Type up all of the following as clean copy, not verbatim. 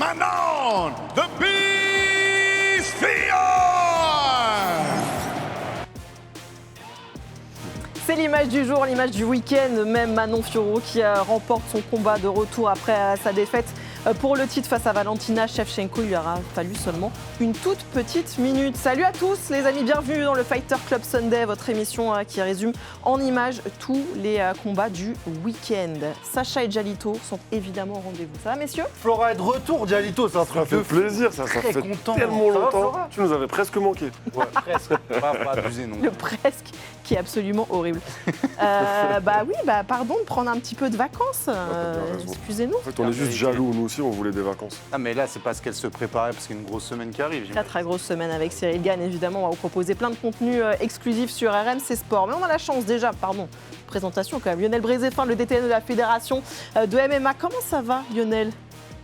Manon, the Beast Fior. C'est l'image du jour, l'image du week-end, même Manon Fiorot qui remporte son combat de retour après sa défaite pour le titre face à Valentina Shevchenko. Il lui aura fallu seulement une toute petite minute. Salut à tous les amis, bienvenue dans le Fighter Club Sunday, votre émission qui résume en images tous les combats du week-end. Sacha et Gialito sont évidemment au rendez-vous. Ça va messieurs? Flora est de retour, Gialito, c'est un truc Ça fait plaisir, ça fait content. tellement Ça va, longtemps. Flora Tu nous avais presque manqué. Ouais, presque. Pas abuser, non. Le presque qui est absolument horrible. Pardon de prendre un petit peu de vacances. t'as bien raison. Excusez-nous. En fait, on est juste jaloux, nous aussi, on voulait des vacances. Ah, mais là, c'est parce qu'elle se préparait, parce qu'il y a une grosse semaine qui arrive. Très très grosse semaine avec Cyril Gann, évidemment. On va vous proposer plein de contenus exclusifs sur RMC Sport. Mais on a la chance déjà, présentation quand même. Lionel Brézéfin, le DTN de la Fédération de MMA. Comment ça va, Lionel?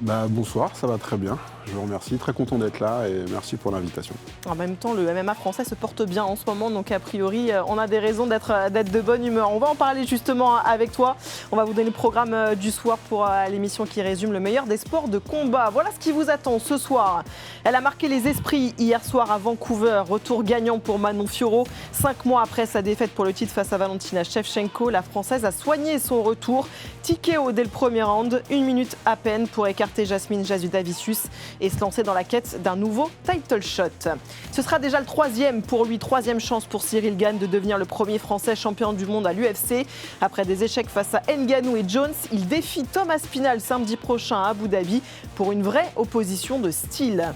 Bonsoir, ça va très bien. Je vous remercie, très content d'être là et merci pour l'invitation. En même temps, le MMA français se porte bien en ce moment, donc a priori, on a des raisons d'être de bonne humeur. On va en parler justement avec toi. On va vous donner le programme du soir pour l'émission qui résume le meilleur des sports de combat. Voilà ce qui vous attend ce soir. Elle a marqué les esprits hier soir à Vancouver. Retour gagnant pour Manon Fiorot. 5 mois après sa défaite pour le titre face à Valentina Shevchenko, la Française a soigné son retour. TKO dès le premier round, 1 minute à peine pour écarter Jasmine Jasudavicius et se lancer dans la quête d'un nouveau title shot. Ce sera déjà le troisième pour lui, troisième chance pour Cyril Gann de devenir le premier Français champion du monde à l'UFC. Après des échecs face à Ngannou et Jones, il défie Thomas Spinal samedi prochain à Abu Dhabi pour une vraie opposition de style.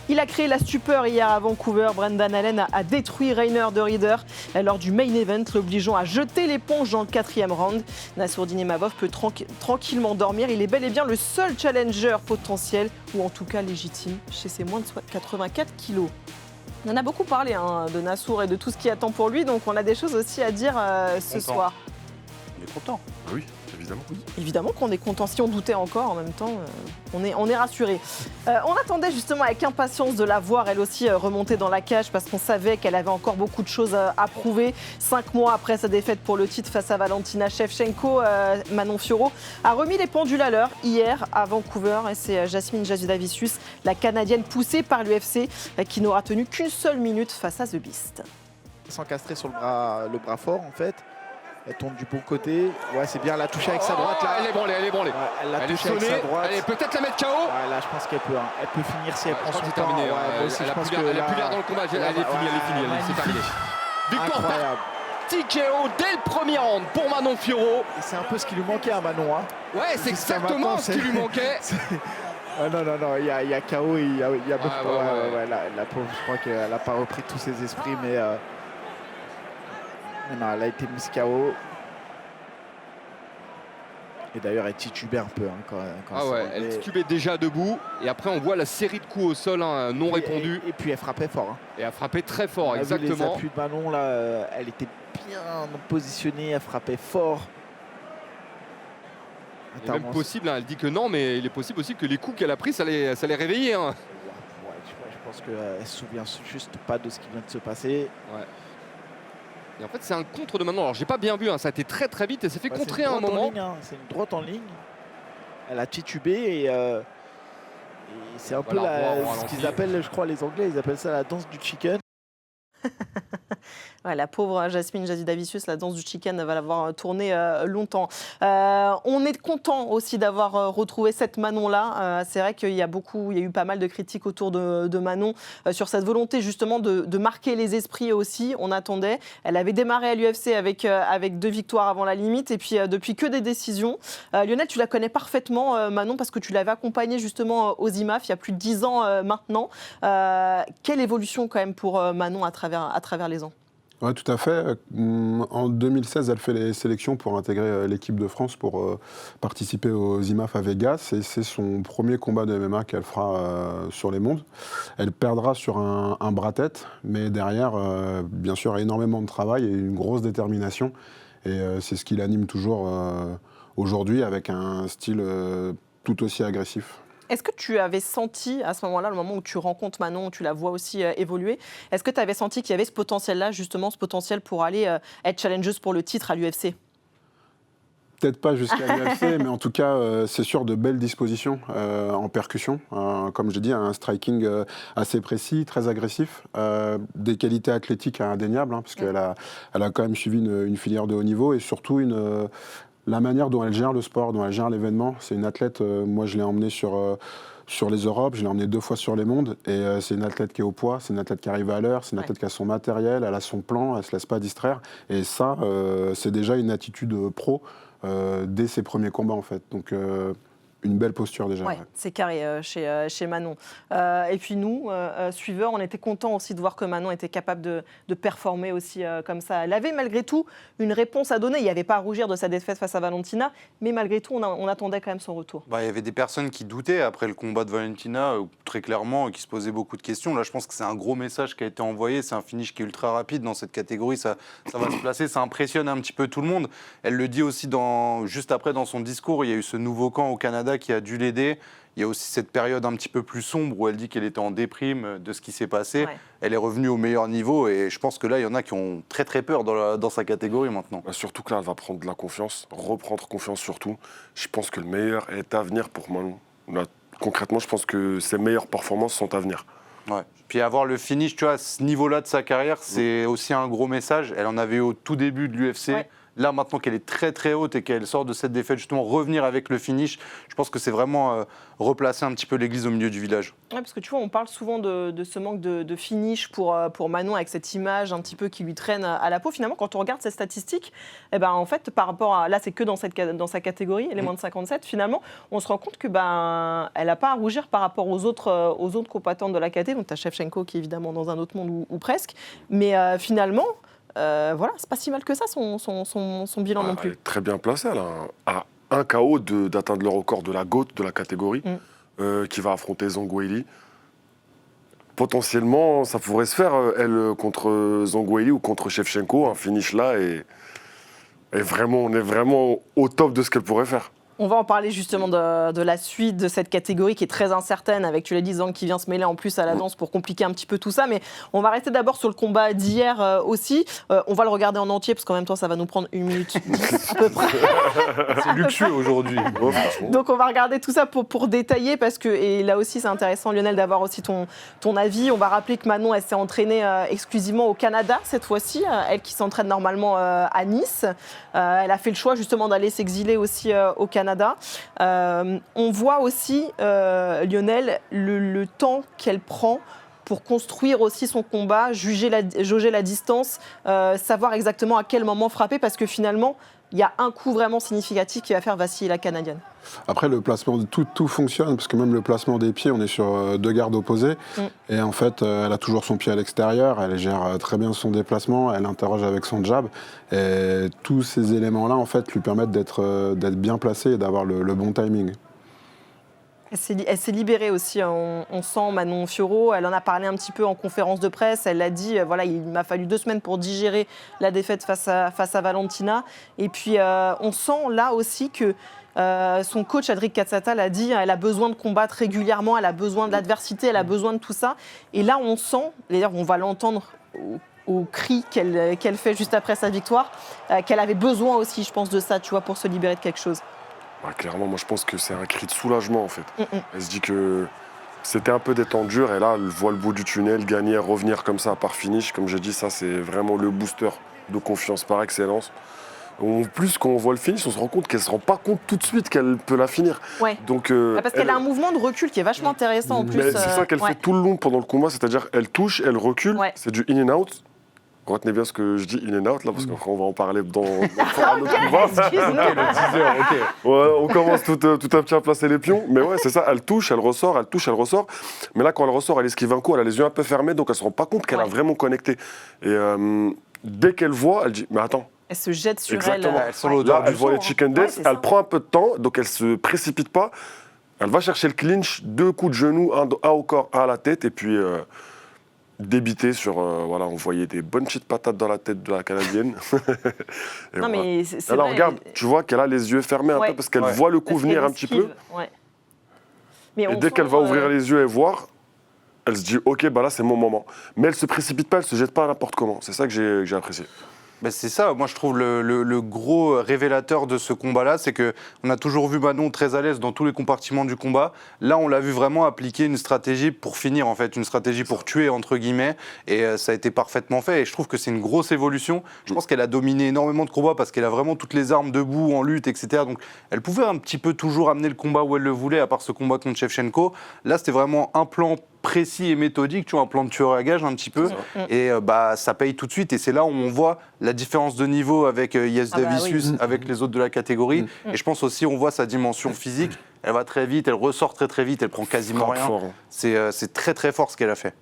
Il a créé la stupeur hier à Vancouver. Brendan Allen a détruit Rainer de Ridder lors du main event, l'obligeant à jeter l'éponge dans le 4e round. Nassourdine Imavov peut tranquillement dormir. Il est bel et bien le seul challenger potentiel, ou en tout cas légitime, chez ses moins de 84 kilos. On en a beaucoup parlé de Nassour et de tout ce qui attend pour lui, donc on a des choses aussi à dire ce soir. On est content. Ah oui, évidemment. Évidemment qu'on est content, si on doutait encore en même temps, on est rassuré. On attendait justement avec impatience de la voir elle aussi remonter dans la cage parce qu'on savait qu'elle avait encore beaucoup de choses à prouver. 5 mois après sa défaite pour le titre face à Valentina Shevchenko, Manon Fiorot a remis les pendules à l'heure hier à Vancouver et c'est Jasmine Jasudavicius, la Canadienne poussée par l'UFC, qui n'aura tenu qu'une seule minute face à The Beast. S'encastrer sur le bras fort en fait. Elle tourne du bon côté. Ouais, c'est bien, elle a touché avec sa droite là. Elle est branlée, elle est branlée. Ouais, elle l'a Elle est touché avec sonnée, sa droite. elle peut-être la mettre KO. Ouais, là, je pense qu'elle peut. Elle peut finir si elle prend Je crois son que c'est temps. terminé. Ouais, moi aussi, Elle je a pense plus que l'air là, dans le combat. Elle est finie, c'est terminé. Victoire par incroyable. TKO dès le premier round pour Manon Fiorot. Et c'est un peu ce qui lui manquait à Manon. Hein. Ouais, c'est Jusqu'à exactement maintenant, ce qui lui manquait. Ah, non, il y a KO, il y a ouais. La pauvre, je crois qu'elle n'a pas repris tous ses esprits, mais non, elle a été mise KO. Et d'ailleurs, elle titubait un peu quand Ah ouais, elle titubait déjà debout. Et après, on voit la série de coups au sol non répondus. Et puis elle frappait fort. Hein. Et elle frappait très fort, On a vu les exactement. appuis de Manon, là, elle était bien positionnée, elle frappait fort. Il est même possible, elle dit que non, mais il est possible aussi que les coups qu'elle a pris, ça les réveillait. Ouais, je pense qu'elle se souvient juste pas de ce qui vient de se passer. Ouais. Et en fait, c'est un contre de Manon. Alors, j'ai pas bien vu, ça a été très très vite et ça fait contrer à un moment. C'est une droite en ligne. Elle a titubé et c'est un peu ce qu'ils appellent, je crois, les Anglais, ils appellent ça la danse du chicken. Ouais, la pauvre Jasmine Jasudavicius, la danse du chicken va l'avoir tourné longtemps. On est content aussi d'avoir retrouvé cette Manon-là. C'est vrai qu'il y a eu pas mal de critiques autour de Manon sur cette volonté justement de marquer les esprits aussi. On attendait. Elle avait démarré à l'UFC avec 2 victoires avant la limite et puis depuis que des décisions. Lionel, tu la connais parfaitement, Manon, parce que tu l'avais accompagnée justement aux IMAF il y a plus de 10 ans maintenant. Quelle évolution quand même pour Manon à travers les ans? Oui, tout à fait. En 2016, elle fait les sélections pour intégrer l'équipe de France pour participer aux IMAF à Vegas. Et c'est son premier combat de MMA qu'elle fera sur les mondes. Elle perdra sur un bras-tête, mais derrière, bien sûr, énormément de travail et une grosse détermination. Et c'est ce qui l'anime toujours aujourd'hui avec un style tout aussi agressif. Est-ce que tu avais senti à ce moment-là, le moment où tu rencontres Manon, où tu la vois aussi évoluer, est-ce que tu avais senti qu'il y avait ce potentiel-là, justement, ce potentiel pour aller être challengeuse pour le titre à l'UFC ? peut-être pas jusqu'à l'UFC, mais en tout cas, c'est sûr, de belles dispositions en percussion. Comme j'ai dit, un striking assez précis, très agressif. Des qualités athlétiques indéniables, parce qu'elle a quand même suivi une filière de haut niveau et surtout la manière dont elle gère le sport, dont elle gère l'événement. C'est une athlète, moi je l'ai emmenée sur les Europes, je l'ai emmenée 2 fois sur les mondes, et c'est une athlète qui est au poids, c'est une athlète qui arrive à l'heure, c'est une athlète qui a son matériel, elle a son plan, elle ne se laisse pas distraire, et ça, c'est déjà une attitude pro dès ses premiers combats en fait. Donc une belle posture déjà. Ouais, c'est carré chez Manon. Et puis nous, suiveurs, on était contents aussi de voir que Manon était capable de performer aussi comme ça. Elle avait malgré tout une réponse à donner. Il n'y avait pas à rougir de sa défaite face à Valentina, mais malgré tout, on attendait quand même son retour. Il y avait des personnes qui doutaient après le combat de Valentina, très clairement, qui se posaient beaucoup de questions. Là, je pense que c'est un gros message qui a été envoyé. C'est un finish qui est ultra rapide dans cette catégorie. Ça va se placer, ça impressionne un petit peu tout le monde. Elle le dit aussi juste après dans son discours. Il y a eu ce nouveau camp au Canada qui a dû l'aider. Il y a aussi cette période un petit peu plus sombre où elle dit qu'elle était en déprime de ce qui s'est passé. Ouais. Elle est revenue au meilleur niveau et je pense que là, il y en a qui ont très très peur dans sa catégorie maintenant. Surtout que là, elle va prendre de la confiance, reprendre confiance surtout. Je pense que le meilleur est à venir pour Manon. Là, concrètement, je pense que ses meilleures performances sont à venir. Ouais. Puis avoir le finish, tu vois, à ce niveau-là de sa carrière, c'est aussi un gros message. Elle en avait au tout début de l'UFC. Ouais. Là, maintenant qu'elle est très très haute et qu'elle sort de cette défaite, justement, revenir avec le finish, je pense que c'est vraiment replacer un petit peu l'église au milieu du village. Ouais, parce que tu vois, on parle souvent de ce manque de finish pour Manon avec cette image un petit peu qui lui traîne à la peau. Finalement, quand on regarde ses statistiques, eh ben, en fait, par rapport à... Là, c'est que dans sa catégorie, elle est moins de 57. Finalement, on se rend compte que elle n'a pas à rougir par rapport aux autres combattantes de la caté. Donc, tu as Shevchenko qui est évidemment dans un autre monde ou presque. Mais finalement... voilà, c'est pas si mal que ça son bilan non plus. Elle est très bien placée, elle a un KO d'atteindre le record de la GOAT de la catégorie, qui va affronter Zhang Weili. Potentiellement, ça pourrait se faire, elle, contre Zhang Weili ou contre Shevchenko, un finish là, et on est vraiment au top de ce qu'elle pourrait faire. On va en parler justement de la suite de cette catégorie qui est très incertaine, avec, tu l'as dit, Zhang qui vient se mêler en plus à la danse pour compliquer un petit peu tout ça. Mais on va rester d'abord sur le combat d'hier aussi. On va le regarder en entier parce qu'en même temps, ça va nous prendre 1 minute 10 à peu près. C'est luxueux aujourd'hui. Donc on va regarder tout ça pour détailler parce que, et là aussi c'est intéressant Lionel d'avoir aussi ton avis. On va rappeler que Manon, elle s'est entraînée exclusivement au Canada cette fois-ci, elle qui s'entraîne normalement à Nice. Elle a fait le choix justement d'aller s'exiler aussi au Canada. On voit aussi, Lionel, le temps qu'elle prend pour construire aussi son combat, jauger la distance, savoir exactement à quel moment frapper, parce que finalement, il y a un coup vraiment significatif qui va faire vaciller la Canadienne. Après, le placement, tout fonctionne, parce que même le placement des pieds, on est sur 2 gardes opposés. Et en fait, elle a toujours son pied à l'extérieur, elle gère très bien son déplacement, elle interroge avec son jab. Et tous ces éléments-là, en fait, lui permettent d'être bien placée et d'avoir le bon timing. Elle s'est libérée aussi, on sent Manon Fiorot, elle en a parlé un petit peu en conférence de presse, elle l'a dit, voilà, il m'a fallu 2 semaines pour digérer la défaite face à Valentina. Et puis on sent là aussi que son coach Adric Katsata l'a dit, elle a besoin de combattre régulièrement, elle a besoin de l'adversité, elle a besoin de tout ça. Et là on sent, d'ailleurs on va l'entendre au cri qu'elle fait juste après sa victoire, qu'elle avait besoin aussi, je pense, de ça, tu vois, pour se libérer de quelque chose. Ouais, clairement, moi je pense que c'est un cri de soulagement en fait. Elle se dit que c'était un peu détendu et là elle voit le bout du tunnel, gagner, revenir comme ça par finish. Comme j'ai dit, ça c'est vraiment le booster de confiance par excellence. En plus, quand on voit le finish, on se rend compte qu'elle ne se rend pas compte tout de suite qu'elle peut la finir. Ouais. Donc, parce qu'elle a un mouvement de recul qui est vachement intéressant en plus. C'est ça qu'elle fait tout le long pendant le combat, c'est-à-dire elle touche, elle recule, c'est du in and out. Retenez bien ce que je dis, in and out, là, parce qu'on va en parler dans un autre combat. Ouais, on commence tout un petit à placer les pions. Mais ouais, c'est ça, elle touche, elle ressort, elle touche, elle ressort. Mais là, quand elle ressort, elle esquive un coup, elle a les yeux un peu fermés, donc elle ne se rend pas compte qu'elle a vraiment connecté. Et dès qu'elle voit, elle dit, mais attends. Elle se jette sur exactement. elle. Elle sent l'odeur du voit les chicken death, elle prend un peu de temps, donc elle ne se précipite pas. Elle va chercher le clinch, 2 coups de genou, un au corps, un à la tête, et puis... débité sur, voilà, on voyait des bonnes petites patates dans la tête de la Canadienne. Et non, voilà. Mais c'est alors vrai, regarde, tu vois qu'elle a les yeux fermés un peu parce qu'elle voit le coup venir un petit peu. Mais et dès qu'elle va ouvrir les yeux et voir, elle se dit ok, bah là c'est mon moment. Mais elle se précipite pas, elle se jette pas n'importe comment. C'est ça que j'ai apprécié. C'est ça, moi je trouve le gros révélateur de ce combat-là, c'est qu'on a toujours vu Manon très à l'aise dans tous les compartiments du combat. Là, on l'a vu vraiment appliquer une stratégie pour finir, en fait, une stratégie pour tuer, entre guillemets, et ça a été parfaitement fait. Et je trouve que c'est une grosse évolution. Je pense qu'elle a dominé énormément de combats parce qu'elle a vraiment toutes les armes debout, en lutte, etc. Donc elle pouvait un petit peu toujours amener le combat où elle le voulait, à part ce combat contre Shevchenko. Là, c'était vraiment un plan précis et méthodique, tu vois, un plan de tueur à gage un petit peu, et ça paye tout de suite, et c'est là où on voit la différence de niveau avec Jasudavicius, avec les autres de la catégorie, et je pense aussi on voit sa dimension physique, elle va très vite, elle ressort très très vite, elle prend quasiment rien, c'est très très fort ce qu'elle a fait.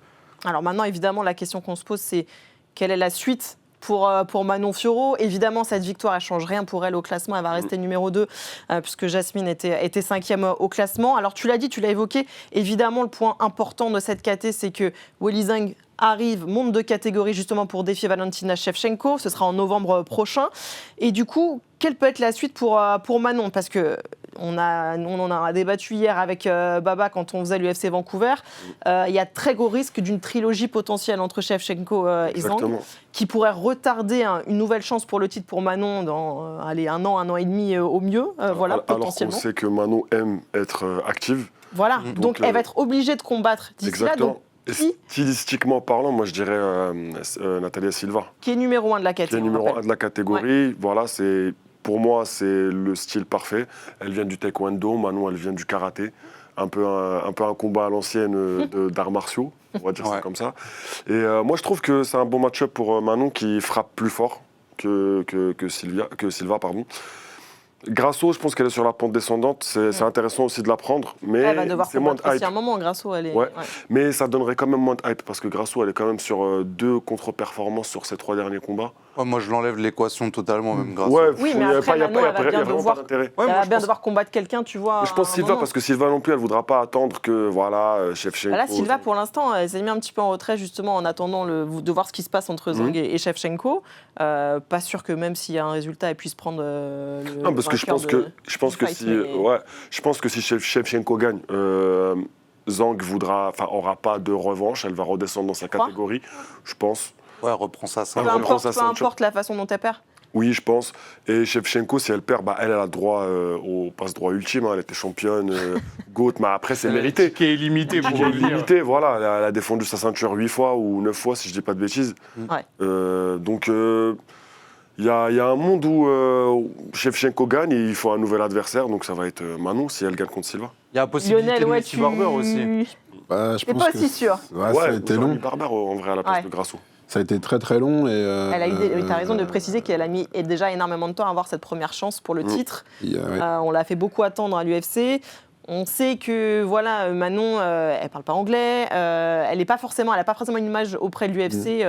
Alors maintenant, évidemment, la question qu'on se pose, c'est quelle est la suite pour Manon Fiorot? Évidemment, cette victoire, elle ne change rien pour elle au classement. Elle va rester numéro 2, puisque Jasmine était 5e au classement. Alors, tu l'as dit, tu l'as évoqué. Évidemment, le point important de cette KT, c'est que Weili Zhang arrive, monte de catégorie justement pour défier Valentina Shevchenko. Ce sera en novembre prochain. Et du coup, quelle peut être la suite pour Manon? Parce que on en a débattu hier avec Baba quand on faisait l'UFC Vancouver. Il y a très gros risque d'une trilogie potentielle entre Shevchenko et Zhang, qui pourrait retarder une nouvelle chance pour le titre pour Manon dans 1 an et demi au mieux, voilà, potentiellement. Alors qu'on sait que Manon aime être active. Voilà, donc elle va être obligée de combattre d'ici là. Donc, stylistiquement parlant, moi je dirais Natalia Silva. Qui est numéro 1 de la catégorie. Qui est numéro 1 de la catégorie. Ouais. Voilà, pour moi, c'est le style parfait. Elle vient du taekwondo, Manon, elle vient du karaté. Un peu un combat à l'ancienne d'arts martiaux, on va dire ça comme ça. Et moi, je trouve que c'est un bon match-up pour Manon qui frappe plus fort que Silva. Grasso, je pense qu'elle est sur la pente descendante. C'est intéressant aussi de la prendre, mais elle va devoir c'est moins de hype. un moment, Grasso, elle est. Ouais. Mais ça donnerait quand même moins de hype parce que Grasso, elle est quand même sur 2 contre-performances sur ses 3 derniers combats. Moi, je l'enlève de l'équation totalement, même Grasso. Ouais, oui, mais après, Manon, elle va bien devoir combattre quelqu'un, tu vois. Je pense Silva, parce que Silva non plus, elle ne voudra pas attendre que, voilà, Shevchenko... Là, Silva, pour l'instant, elle s'est mis un petit peu en retrait, justement, en attendant de voir ce qui se passe entre Zhang et Shevchenko. Pas sûr que même s'il y a un résultat, elle puisse prendre le... Non, parce que je pense que si Shevchenko gagne, Zhang aura pas de revanche, elle va redescendre dans sa catégorie, je pense. Ouais, reprend sa ceinture. Peu importe la façon dont elle perd. Oui, je pense. Et Shevchenko, si elle perd, elle a le droit au passe-droit ultime. Elle était championne, GOAT, mais après, c'est mérité. Qui est limité pour limité, voilà. Elle a défendu sa ceinture 8 fois ou 9 fois, si je ne dis pas de bêtises. Ouais. Donc, il y a un monde où Shevchenko gagne et il faut un nouvel adversaire. Donc, ça va être Manon si elle gagne contre Silva. Il y a la possibilité de Mitty Barber aussi. Je pense pas si sûr. Ouais, ça a été long. Barber, en vrai, à la place de Grasso. Ça a été très très long. Elle a eu, t'as raison de préciser qu'elle a mis déjà énormément de temps à avoir cette première chance pour le titre. On l'a fait beaucoup attendre à l'UFC. On sait que voilà, Manon, elle parle pas anglais, elle n'a pas forcément une image auprès de l'UFC.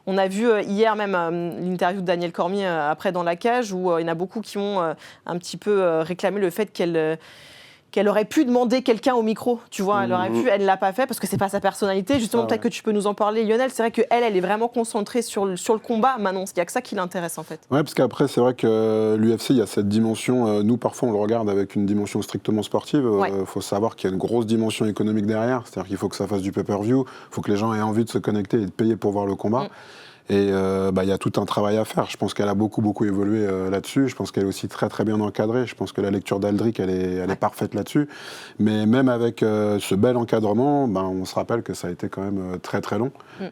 On a vu hier même l'interview de Daniel Cormier après dans la cage où il y en a beaucoup qui ont un petit peu réclamé le fait qu'elle aurait pu demander quelqu'un au micro, tu vois, elle ne l'a pas fait parce que c'est pas sa personnalité. Justement, peut-être que tu peux nous en parler, Lionel. C'est vrai qu'elle est vraiment concentrée sur le combat, Manon. Il n'y a que ça qui l'intéresse, en fait. Ouais, parce qu'après, c'est vrai que l'UFC, il y a cette dimension. Nous, parfois, on le regarde avec une dimension strictement sportive. Il faut savoir qu'il y a une grosse dimension économique derrière. C'est-à-dire qu'il faut que ça fasse du pay-per-view. Il faut que les gens aient envie de se connecter et de payer pour voir le combat. Et il y a tout un travail à faire. Je pense qu'elle a beaucoup évolué là-dessus. Je pense qu'elle est aussi très très bien encadrée. Je pense que la lecture d'Aldric, elle est parfaite là-dessus. Mais même avec ce bel encadrement, on se rappelle que ça a été quand même très très long.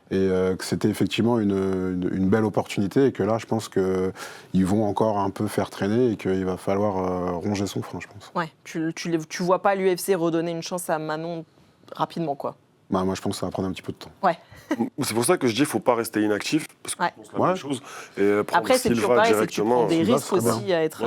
Et que c'était effectivement une belle opportunité. Et que là, je pense qu'ils vont encore un peu faire traîner et qu'il va falloir ronger son frein, je pense. Ouais, tu vois pas l'UFC redonner une chance à Manon rapidement, quoi. Moi, je pense que ça va prendre un petit peu de temps. Ouais. C'est pour ça que je dis qu'il ne faut pas rester inactif, parce que c'est la même chose. Et après, c'est toujours pareil, c'est que tu prends des risques aussi à être...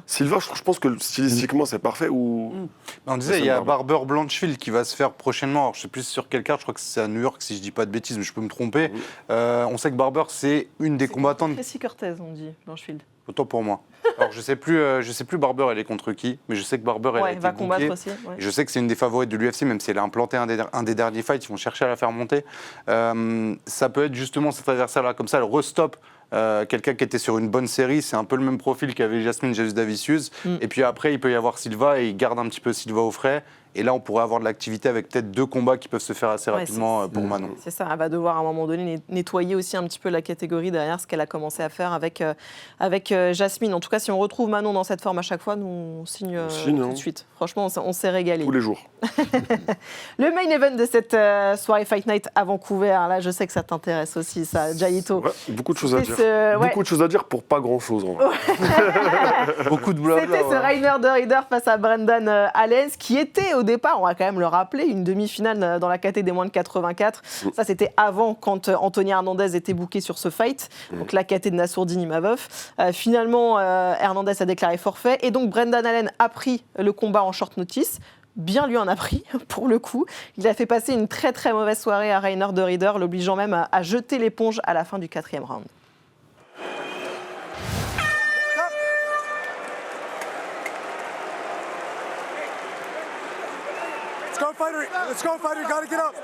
Silva, je pense que stylistiquement, c'est parfait. On disait, il y a Barber Blanchfield qui va se faire prochainement. Alors, je ne sais plus sur quelle carte, je crois que c'est à New York, si je ne dis pas de bêtises, mais je peux me tromper. On sait que Barber, c'est une des combattantes... Tracy Cortez, on dit, Blanchfield. Autant pour moi. Alors, je sais plus Barber, elle est contre qui, mais je sais que Barber, elle a été va combattre bouquée. aussi. Ouais. Je sais que c'est une des favorites de l'UFC, même si elle a implanté un des derniers fights, ils vont chercher à la faire monter. Ça peut être justement cet adversaire-là, comme ça, elle restoppe quelqu'un qui était sur une bonne série. C'est un peu le même profil qu'avait Jasmine Jasudavicius. Et puis après, il peut y avoir Silva et il garde un petit peu Silva au frais. Et là, on pourrait avoir de l'activité avec peut-être 2 combats qui peuvent se faire assez rapidement pour Manon. C'est ça, elle va devoir à un moment donné nettoyer aussi un petit peu la catégorie derrière ce qu'elle a commencé à faire avec Jasmine. En tout cas, si on retrouve Manon dans cette forme à chaque fois, nous on signe tout de suite. Franchement, on s'est régalé. Tous les jours. Le main event de cette soirée Fight Night à Vancouver, là je sais que ça t'intéresse aussi, ça, Jailito. Ouais, beaucoup de choses à dire. Beaucoup de choses à dire pour pas grand-chose. En vrai. Beaucoup de blabla. C'était ce Rainer de Rieder face à Brendan Allens, qui était au départ, on va quand même le rappeler, une demi-finale dans la catégorie des moins de 84. Ça, c'était avant, quand Anthony Hernandez était booké sur ce fight, donc la catégorie de Nassourdine Imavov. Finalement, Hernandez a déclaré forfait, et donc Brendan Allen a pris le combat en short notice. Bien lui en a pris, pour le coup. Il a fait passer une très très mauvaise soirée à Rainer de Rieder, l'obligeant même à jeter l'éponge à la fin du 4e round. Let's go, fighter. You gotta get up.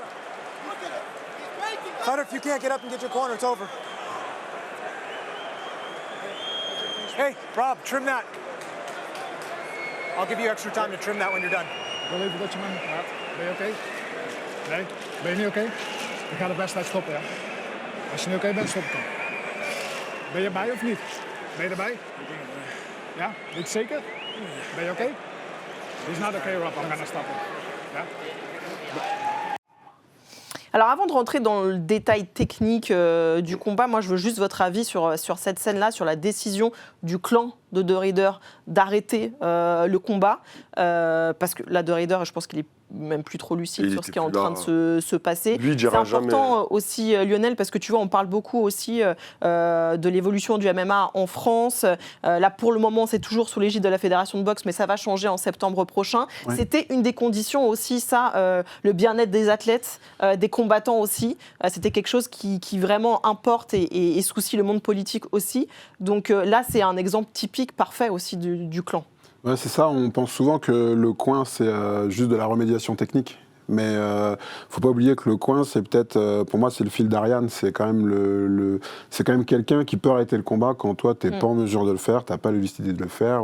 Fighter, if you can't get up and get your corner, it's over. Hey, Rob, trim that. I'll give you extra time to trim that when you're done. Ik wil even dat je met me praat. Ben je oké? Nee? Ben je niet oké? Ik ga de wedstrijd stoppen, ja? Als je niet oké bent, stop ik dan. Ben je erbij of niet? Ben je erbij? Ja? Weet je zeker? Ben je oké? It's not okay, Rob. I'm gonna stop it. Ja? Alors avant de rentrer dans le détail technique du combat, moi je veux juste votre avis sur cette scène-là, sur la décision du clan de Rieder d'arrêter le combat. Parce que là, de Rieder, je pense qu'il est même plus trop lucide sur ce qui est en train de se passer. C'est important aussi, Lionel, parce que tu vois, on parle beaucoup aussi de l'évolution du MMA en France. Là, pour le moment, c'est toujours sous l'égide de la Fédération de boxe, mais ça va changer en septembre prochain. Ouais. C'était une des conditions aussi, ça, le bien-être des athlètes, des combattants aussi. C'était quelque chose qui vraiment importe et soucie le monde politique aussi. Donc là, c'est un exemple typique, parfait aussi du clan. Ouais, c'est ça, on pense souvent que le coin, c'est juste de la remédiation technique. Mais faut pas oublier que le coin, c'est peut-être, pour moi, c'est le fil d'Ariane. C'est quand même c'est quand même quelqu'un qui peut arrêter le combat quand toi, t'es pas en mesure de le faire, t'as pas la lucidité de le faire.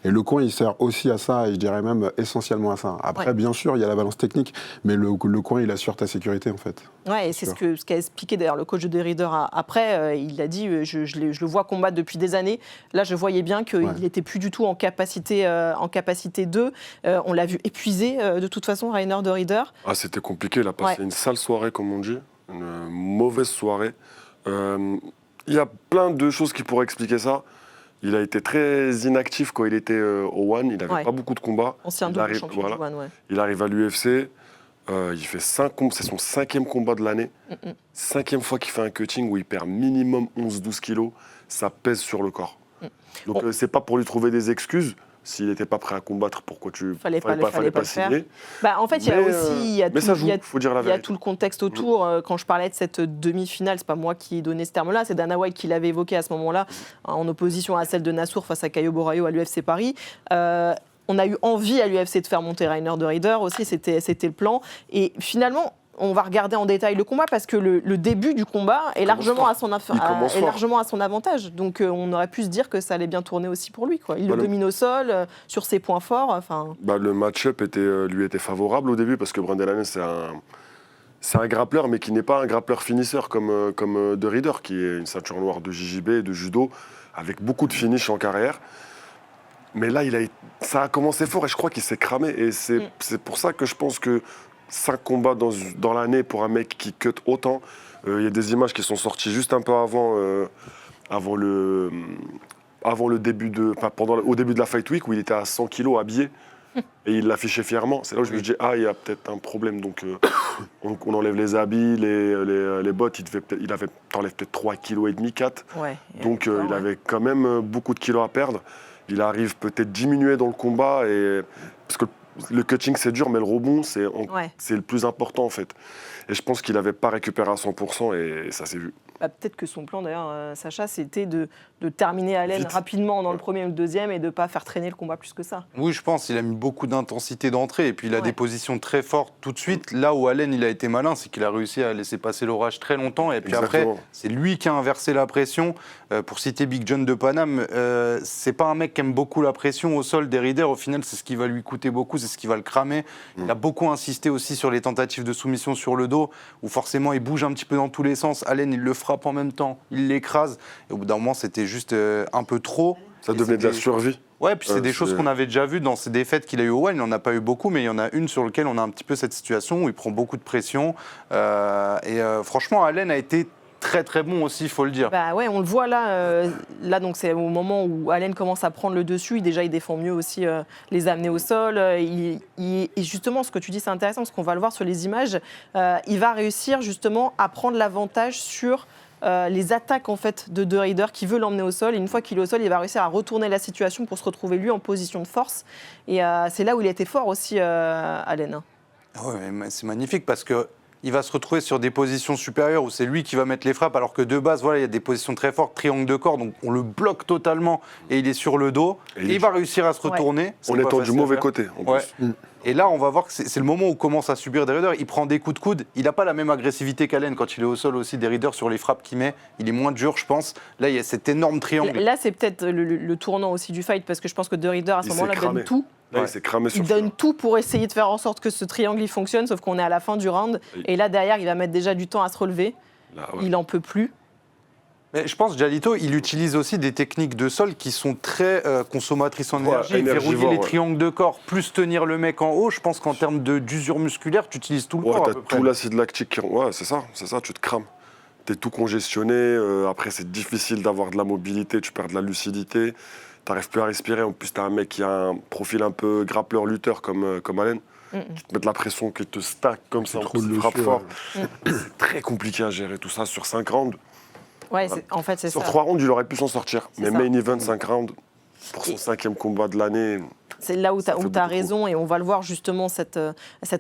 Et le coin, il sert aussi à ça, et je dirais même essentiellement à ça. Après, bien sûr, il y a la balance technique, mais le coin, il assure ta sécurité, en fait. Ouais, et c'est ce qu'a expliqué d'ailleurs le coach de Rieder après. Il a dit, je le vois combattre depuis des années. Là, je voyais bien qu'il n'était plus du tout en capacité de. On l'a vu épuisé de toute façon, Rainer de Rieder. Ah, c'était compliqué, il a passé une sale soirée, comme on dit, une mauvaise soirée. Il y a plein de choses qui pourraient expliquer ça. Il a été très inactif quand il était au One, il n'avait pas beaucoup de combats. Ancien double champion du One, Il arrive à l'UFC, il fait 5 combats, c'est son 5e combat de l'année. 5e fois qu'il fait un cutting où il perd minimum 11-12 kilos, ça pèse sur le corps. Donc c'est pas pour lui trouver des excuses. S'il n'était pas prêt à combattre, pourquoi tu fallait pas signer. En fait, il y a aussi faut dire la vérité. Il y a tout le contexte autour. Quand je parlais de cette demi-finale, c'est pas moi qui ai donné ce terme-là, c'est Dana White qui l'avait évoqué à ce moment-là, en opposition à celle de Nassour face à Caio Borraio à l'UFC Paris. On a eu envie à l'UFC de faire monter Rainer de Rieder aussi, c'était le plan. Et finalement, on va regarder en détail le combat parce que le début du combat est largement à son avantage. Donc on aurait pu se dire que ça allait bien tourner aussi pour lui, quoi. Il le domine au sol, sur ses points forts. Le match-up lui était favorable au début parce que Brendan Allen, c'est un grappleur, mais qui n'est pas un grappleur finisseur comme de Rieder, qui est une ceinture noire de JJB et de judo, avec beaucoup de finish en carrière. Mais là, ça a commencé fort et je crois qu'il s'est cramé. Et c'est pour ça que je pense que 5 combats dans l'année pour un mec qui cut autant. Il y a des images qui sont sorties juste un peu au début de la Fight Week où il était à 100 kilos habillé et il l'affichait fièrement. C'est là où je me dis il y a peut-être un problème. Donc on enlève les habits, les bottes, t'enlèves peut-être 3,5 kilos, 4. Donc il avait quand même beaucoup de kilos à perdre. Il arrive peut-être diminuer dans le combat parce que le cutting, c'est dur, mais le rebond, c'est le plus important, en fait. Et je pense qu'il n'avait pas récupéré à 100% et ça s'est vu. Peut-être que son plan, d'ailleurs, Sacha, c'était de terminer Allen rapidement dans le premier ou le deuxième et de ne pas faire traîner le combat plus que ça. Oui, je pense. Il a mis beaucoup d'intensité d'entrée et puis il a des positions très fortes tout de suite. Là où Allen, il a été malin, c'est qu'il a réussi à laisser passer l'orage très longtemps et puis après, c'est lui qui a inversé la pression. Pour citer Big John de Paname, c'est pas un mec qui aime beaucoup la pression au sol des Ryder. Au final, c'est ce qui va lui coûter beaucoup, c'est ce qui va le cramer. Il a beaucoup insisté aussi sur les tentatives de soumission sur le dos, où forcément il bouge un petit peu dans tous les sens. Allen, il le frappe en même temps, il l'écrase. Et au bout d'un moment, c'était juste un peu trop. Ça devenait de la survie. Ouais, puis c'est des choses qu'on avait déjà vues dans ces défaites qu'il a eues au One. Il n'en a pas eu beaucoup, mais il y en a une sur laquelle on a un petit peu cette situation où il prend beaucoup de pression. Franchement, Allen a été très très bon aussi, il faut le dire. Bah ouais, on le voit là. Là, donc c'est au moment où Allen commence à prendre le dessus. Déjà, il défend mieux aussi les amener au sol. Et justement, ce que tu dis, c'est intéressant parce qu'on va le voir sur les images. Il va réussir justement à prendre l'avantage sur les attaques en fait de De Ruyter qui veut l'emmener au sol. Et une fois qu'il est au sol, il va réussir à retourner la situation pour se retrouver lui en position de force. Et c'est là où il a été fort aussi, Allen. Ouais, c'est magnifique parce que il va se retrouver sur des positions supérieures où c'est lui qui va mettre les frappes, alors que de base, voilà, il y a des positions très fortes, triangle de corps, donc on le bloque totalement et il est sur le dos. Et il va réussir à se retourner. En étant du mauvais côté. En plus. Et là, on va voir que c'est le moment où il commence à subir des Ryder. Il prend des coups de coude. Il n'a pas la même agressivité qu'Allen quand il est au sol aussi. Des Ryder sur les frappes qu'il met, il est moins dur, je pense. Là, il y a cet énorme triangle. Là, c'est peut-être le tournant aussi du fight, parce que je pense que De Ruyter, à ce moment-là, donne tout. Là, il s'est cramé sur il donne tout pour essayer de faire en sorte que ce triangle il fonctionne, sauf qu'on est à la fin du round. Et là, derrière, il va mettre déjà du temps à se relever. Là, il n'en peut plus. Mais je pense, Gialito, il utilise aussi des techniques de sol qui sont très consommatrices en énergie. Verrouiller les triangles de corps, plus tenir le mec en haut. Je pense qu'en termes d'usure musculaire, tu utilises tout le corps. T'as tout l'acide lactique. Ouais, c'est ça, tu te crames. T'es tout congestionné. Après, c'est difficile d'avoir de la mobilité, tu perds de la lucidité. T'arrives plus à respirer. En plus, t'as un mec qui a un profil un peu grappleur-lutteur comme Allen. Qui te met de la pression, qui te stack comme ça, qui te frappe fort. C'est très compliqué à gérer tout ça sur 5 rounds. Ouais, en fait, c'est ça. Sur 3 rounds, il aurait pu s'en sortir. Mais main event, 5 rounds, pour son 5e combat de l'année. C'est là où tu as raison, et on va le voir justement, cet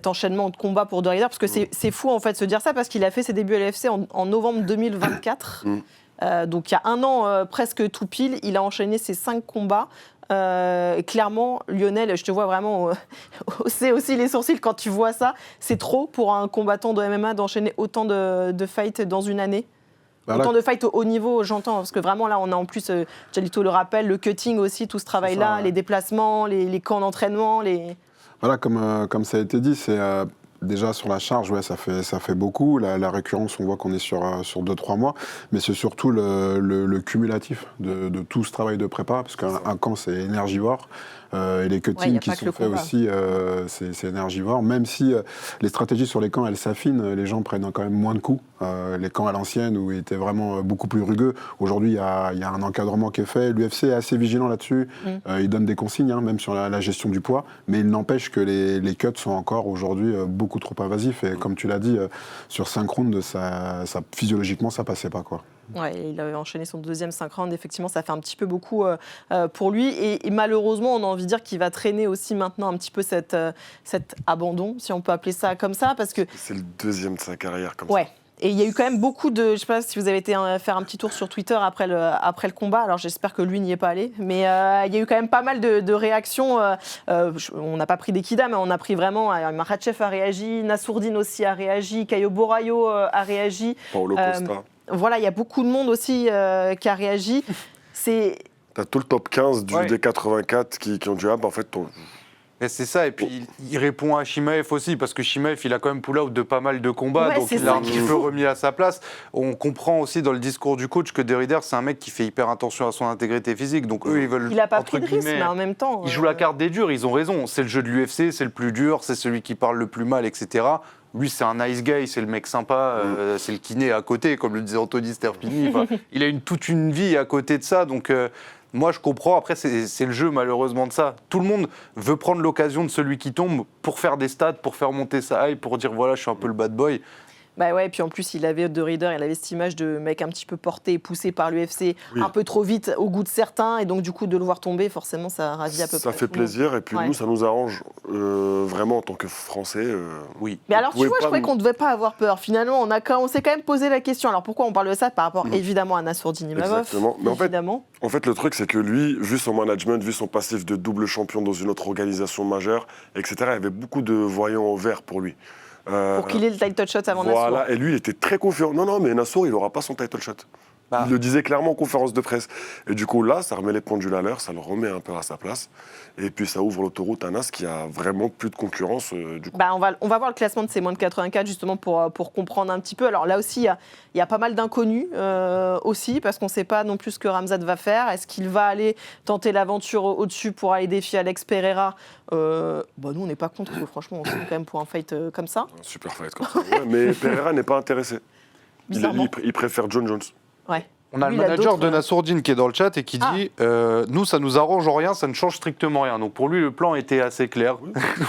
enchaînement de combats pour De Ruyter, parce que c'est fou en fait de se dire ça, parce qu'il a fait ses débuts à l'UFC en novembre 2024. Donc il y a un an presque tout pile, il a enchaîné ses 5 combats. Clairement, Lionel, je te vois vraiment hausser aussi les sourcils quand tu vois ça. C'est trop pour un combattant de MMA d'enchaîner autant de fights dans une année. Autant de fights au haut niveau, j'entends, parce que vraiment là, on a en plus, Gialito le rappelle, le cutting aussi, tout ce travail-là, les déplacements, les camps d'entraînement. Voilà, comme ça a été dit, c'est déjà sur la charge, ouais, ça fait beaucoup. La récurrence, on voit qu'on est sur 2-3 mois, mais c'est surtout le cumulatif de tout ce travail de prépa, parce qu'un camp, c'est énergivore. Et les cuttings qui sont faits aussi, c'est énergivore. Même si les stratégies sur les camps, elles s'affinent, les gens prennent quand même moins de coups. Les camps à l'ancienne, où ils étaient vraiment beaucoup plus rugueux, aujourd'hui, il y a un encadrement qui est fait. L'UFC est assez vigilant là-dessus. Il donne des consignes, même sur la gestion du poids. Mais il n'empêche que les cuts sont encore aujourd'hui beaucoup trop invasifs. Et comme tu l'as dit, sur 5 rounds, physiologiquement, ça passait pas, quoi. Ouais, il avait enchaîné son 2e 5 rounds. Effectivement, ça fait un petit peu beaucoup pour lui. Et malheureusement, on a envie de dire qu'il va traîner aussi maintenant un petit peu cet abandon, si on peut appeler ça comme ça. Parce que c'est le 2e de sa carrière comme ça. Et il y a eu quand même beaucoup de... Je ne sais pas si vous avez été faire un petit tour sur Twitter après le combat. Alors j'espère que lui n'y est pas allé. Mais il y a eu quand même pas mal de réactions. On n'a pas pris des Kida, mais on a pris vraiment... Makhachev a réagi, Nassourdine aussi a réagi, Caio Borraio a réagi. Paulo Costa. Voilà, il y a beaucoup de monde aussi qui a réagi. T'as tout le top 15 des 84 qui ont dit « Ah, bah en fait, c'est ça, et puis il répond à Chimaev aussi, parce que Chimaev, il a quand même pull-out de pas mal de combats, donc il a un petit peu remis à sa place. On comprend aussi dans le discours du coach que De Ruyter, c'est un mec qui fait hyper attention à son intégrité physique, donc eux, ils veulent... Il n'a pas pris de risque, mais en même temps... Ils jouent la carte des durs, ils ont raison. C'est le jeu de l'UFC, c'est le plus dur, c'est celui qui parle le plus mal, etc. Lui, c'est un nice guy, c'est le mec sympa, c'est le kiné à côté, comme le disait Anthony Sterpini. Il a toute une vie à côté de ça, donc... Moi, je comprends. Après, c'est le jeu, malheureusement, de ça. Tout le monde veut prendre l'occasion de celui qui tombe pour faire des stats, pour faire monter sa hype, pour dire, voilà, je suis un peu le bad boy. Bah ouais, et puis en plus, il avait cette image de mec un petit peu porté et poussé par l'UFC, un peu trop vite au goût de certains, et donc du coup, de le voir tomber, forcément, ça ravit à peu près. Ça fait plaisir, et puis nous, ça nous arrange vraiment en tant que Français. Oui. Mais alors, tu vois, je croyais qu'on ne devait pas avoir peur. Finalement, on s'est quand même posé la question. Alors pourquoi on parle de ça? Par rapport évidemment à Nassourdine Imavov. Exactement. Mais en fait, le truc, c'est que lui, vu son management, vu son passif de double champion dans une autre organisation majeure, etc., il y avait beaucoup de voyants au vert pour lui. Pour qu'il ait le title shot avant Nassour. Voilà, et lui, il était très confiant. Non, mais Nassour, il n'aura pas son title shot. Il le disait clairement en conférence de presse. Et du coup, là, ça remet les pendules à l'heure, ça le remet un peu à sa place. Et puis, ça ouvre l'autoroute à Nas qui a vraiment plus de concurrence. Du coup. On va voir le classement de ces moins de 84, justement, pour comprendre un petit peu. Alors là aussi, il y a pas mal d'inconnus aussi, parce qu'on ne sait pas non plus ce que Khamzat va faire. Est-ce qu'il va aller tenter l'aventure au-dessus pour aller défier Alex Pereira? Nous, on n'est pas contre, parce que franchement, on se met quand même pour un fight comme ça. Un super fight comme ça. Ouais, mais Pereira n'est pas intéressé. Il préfère John Jones. Ouais. On a le manager de Nassourdine qui est dans le chat et qui dit nous, ça nous arrange rien, ça ne change strictement rien. Donc pour lui, le plan était assez clair.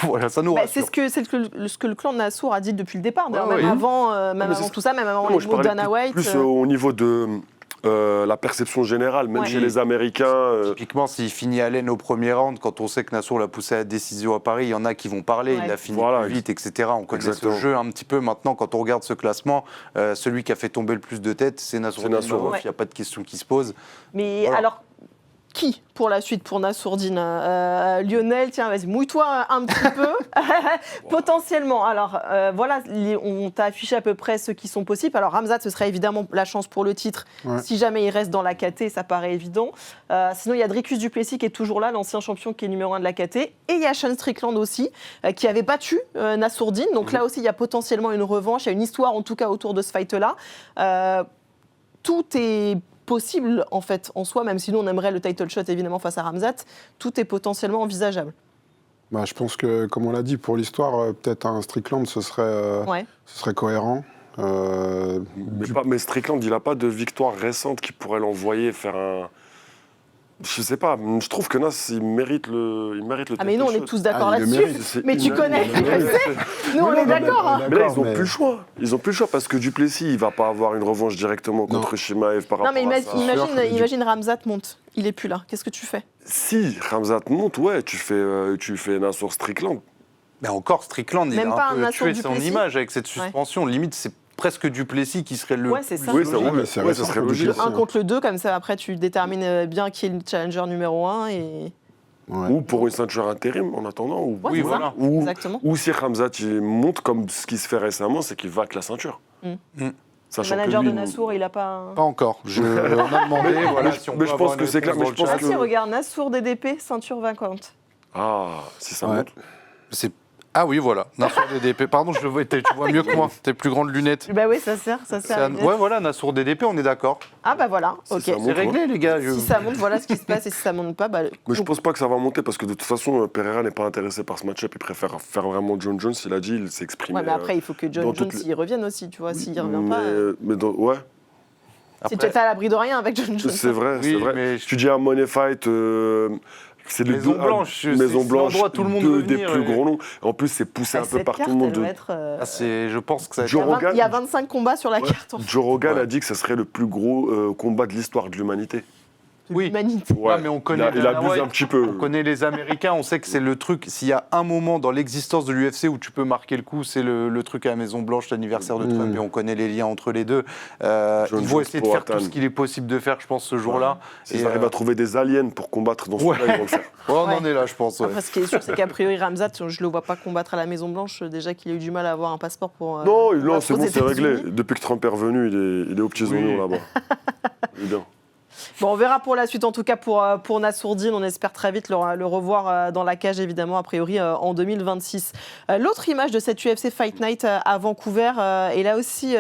Voilà, ça nous rassure. C'est ce que le clan de Nassour a dit depuis le départ, même avant tout ça, même avant les mots d'Dana White. Plus au niveau de la perception générale, même chez les Américains. Typiquement, s'il finit Allen au premier round, quand on sait que Nassour l'a poussé à la décision à Paris, il y en a qui vont parler, il a fini plus vite, etc. On connaît ce jeu un petit peu. Maintenant, quand on regarde ce classement, celui qui a fait tomber le plus de têtes, c'est Nassour. Il n'y a pas de question qui se pose. Mais alors, qui pour la suite pour Nassourdine? Lionel, tiens, vas-y, mouille-toi un petit peu. Potentiellement. Alors, voilà, on t'a affiché à peu près ceux qui sont possibles. Alors, Khamzat, ce serait évidemment la chance pour le titre. Si jamais il reste dans la KT, ça paraît évident. Sinon, il y a Dricus du Plessis qui est toujours là, l'ancien champion qui est numéro 1 de la KT. Et il y a Sean Strickland aussi, qui avait battu Nassourdine. Donc là aussi, il y a potentiellement une revanche. Il y a une histoire, en tout cas, autour de ce fight-là. Tout est possible en fait en soi, même si nous on aimerait le title shot évidemment face à Khamzat, tout est potentiellement envisageable. Je pense que, comme on l'a dit, pour l'histoire, peut-être un Strickland, ce serait cohérent. Mais Strickland, il n'a pas de victoire récente qui pourrait l'envoyer faire un... Je sais pas, je trouve que Nas, il mérite le mais nous, on est tous d'accord là-dessus. Mais tu connais, nous, on est d'accord. Mais là, ils n'ont plus le choix. Ils n'ont plus le choix parce que Duplessis, il ne va pas avoir une revanche directement contre Chimaev par rapport à ça. Imagine Khamzat monte. Il n'est plus là. Qu'est-ce que tu fais? Si Khamzat monte, tu fais Nassour Strickland. Mais encore, Strickland, il a un peu tué son image avec cette suspension. Limite, c'est presque Duplessis qui serait le... Ouais, c'est ça. Oui, ça serait logique. Le 1 contre le 2, comme ça, après, tu détermines bien qui est le challenger numéro 1 et... Ou pour une ceinture intérim, en attendant. Exactement. Ou si Khamzat il monte, comme ce qui se fait récemment, c'est qu'il va avec la ceinture. Le manager de Nassour, il n'a pas... Pas encore. On a demandé, mais je pense que c'est clair. Si, regarde, Nassour DDP, ceinture vacante. Ah, si ça monte. Ah oui, voilà, Nassour DDP. Pardon, je le vois, tu vois mieux que moi. Tes plus grandes lunettes. Bah oui, ça sert. Ouais, voilà, Nassour DDP, on est d'accord. Ah bah voilà, ok. C'est réglé, les gars. Si ça monte, voilà ce qui se passe, et si ça monte pas, Mais je pense pas que ça va monter, parce que de toute façon, Pereira n'est pas intéressé par ce match-up. Il préfère faire vraiment John Jones, il a dit, il s'est exprimé. Ouais, mais après, il faut que John Jones y revienne aussi, tu vois, s'il revient pas... ouais. Si tu es à l'abri de rien avec John Jones. C'est vrai, c'est vrai. Mais tu dis un money fight... c'est les Maison Blanche, tout le monde deux des plus gros noms. En plus, c'est poussé un peu par tout le monde. Je pense que ça. Il y a 25 combats sur la carte. Joe Rogan a dit que ça serait le plus gros combat de l'histoire de l'humanité. Oui, mais on connaît. Il abuse un petit peu. On connaît les Américains, on sait que c'est le truc. S'il y a un moment dans l'existence de l'UFC où tu peux marquer le coup, c'est le truc à la Maison Blanche, l'anniversaire de Trump, et on connaît les liens entre les deux. Ils vont essayer de faire tout ce qu'il est possible de faire, je pense, ce jour-là. S'ils arrivent à trouver des aliens pour combattre dans ce cas-là, ils vont le faire. On en est là, je pense. Après, ce qui est sûr, c'est qu'a priori, Khamzat, je le vois pas combattre à la Maison Blanche. Déjà qu'il a eu du mal à avoir un passeport pour. Non, c'est bon, c'est réglé. Depuis que Trump est revenu, il est aux petits oignons là-bas. Il est bien. Bon, on verra pour la suite, en tout cas pour Nassourdine. On espère très vite le revoir dans la cage, évidemment, a priori en 2026. L'autre image de cette UFC Fight Night à Vancouver, et là aussi,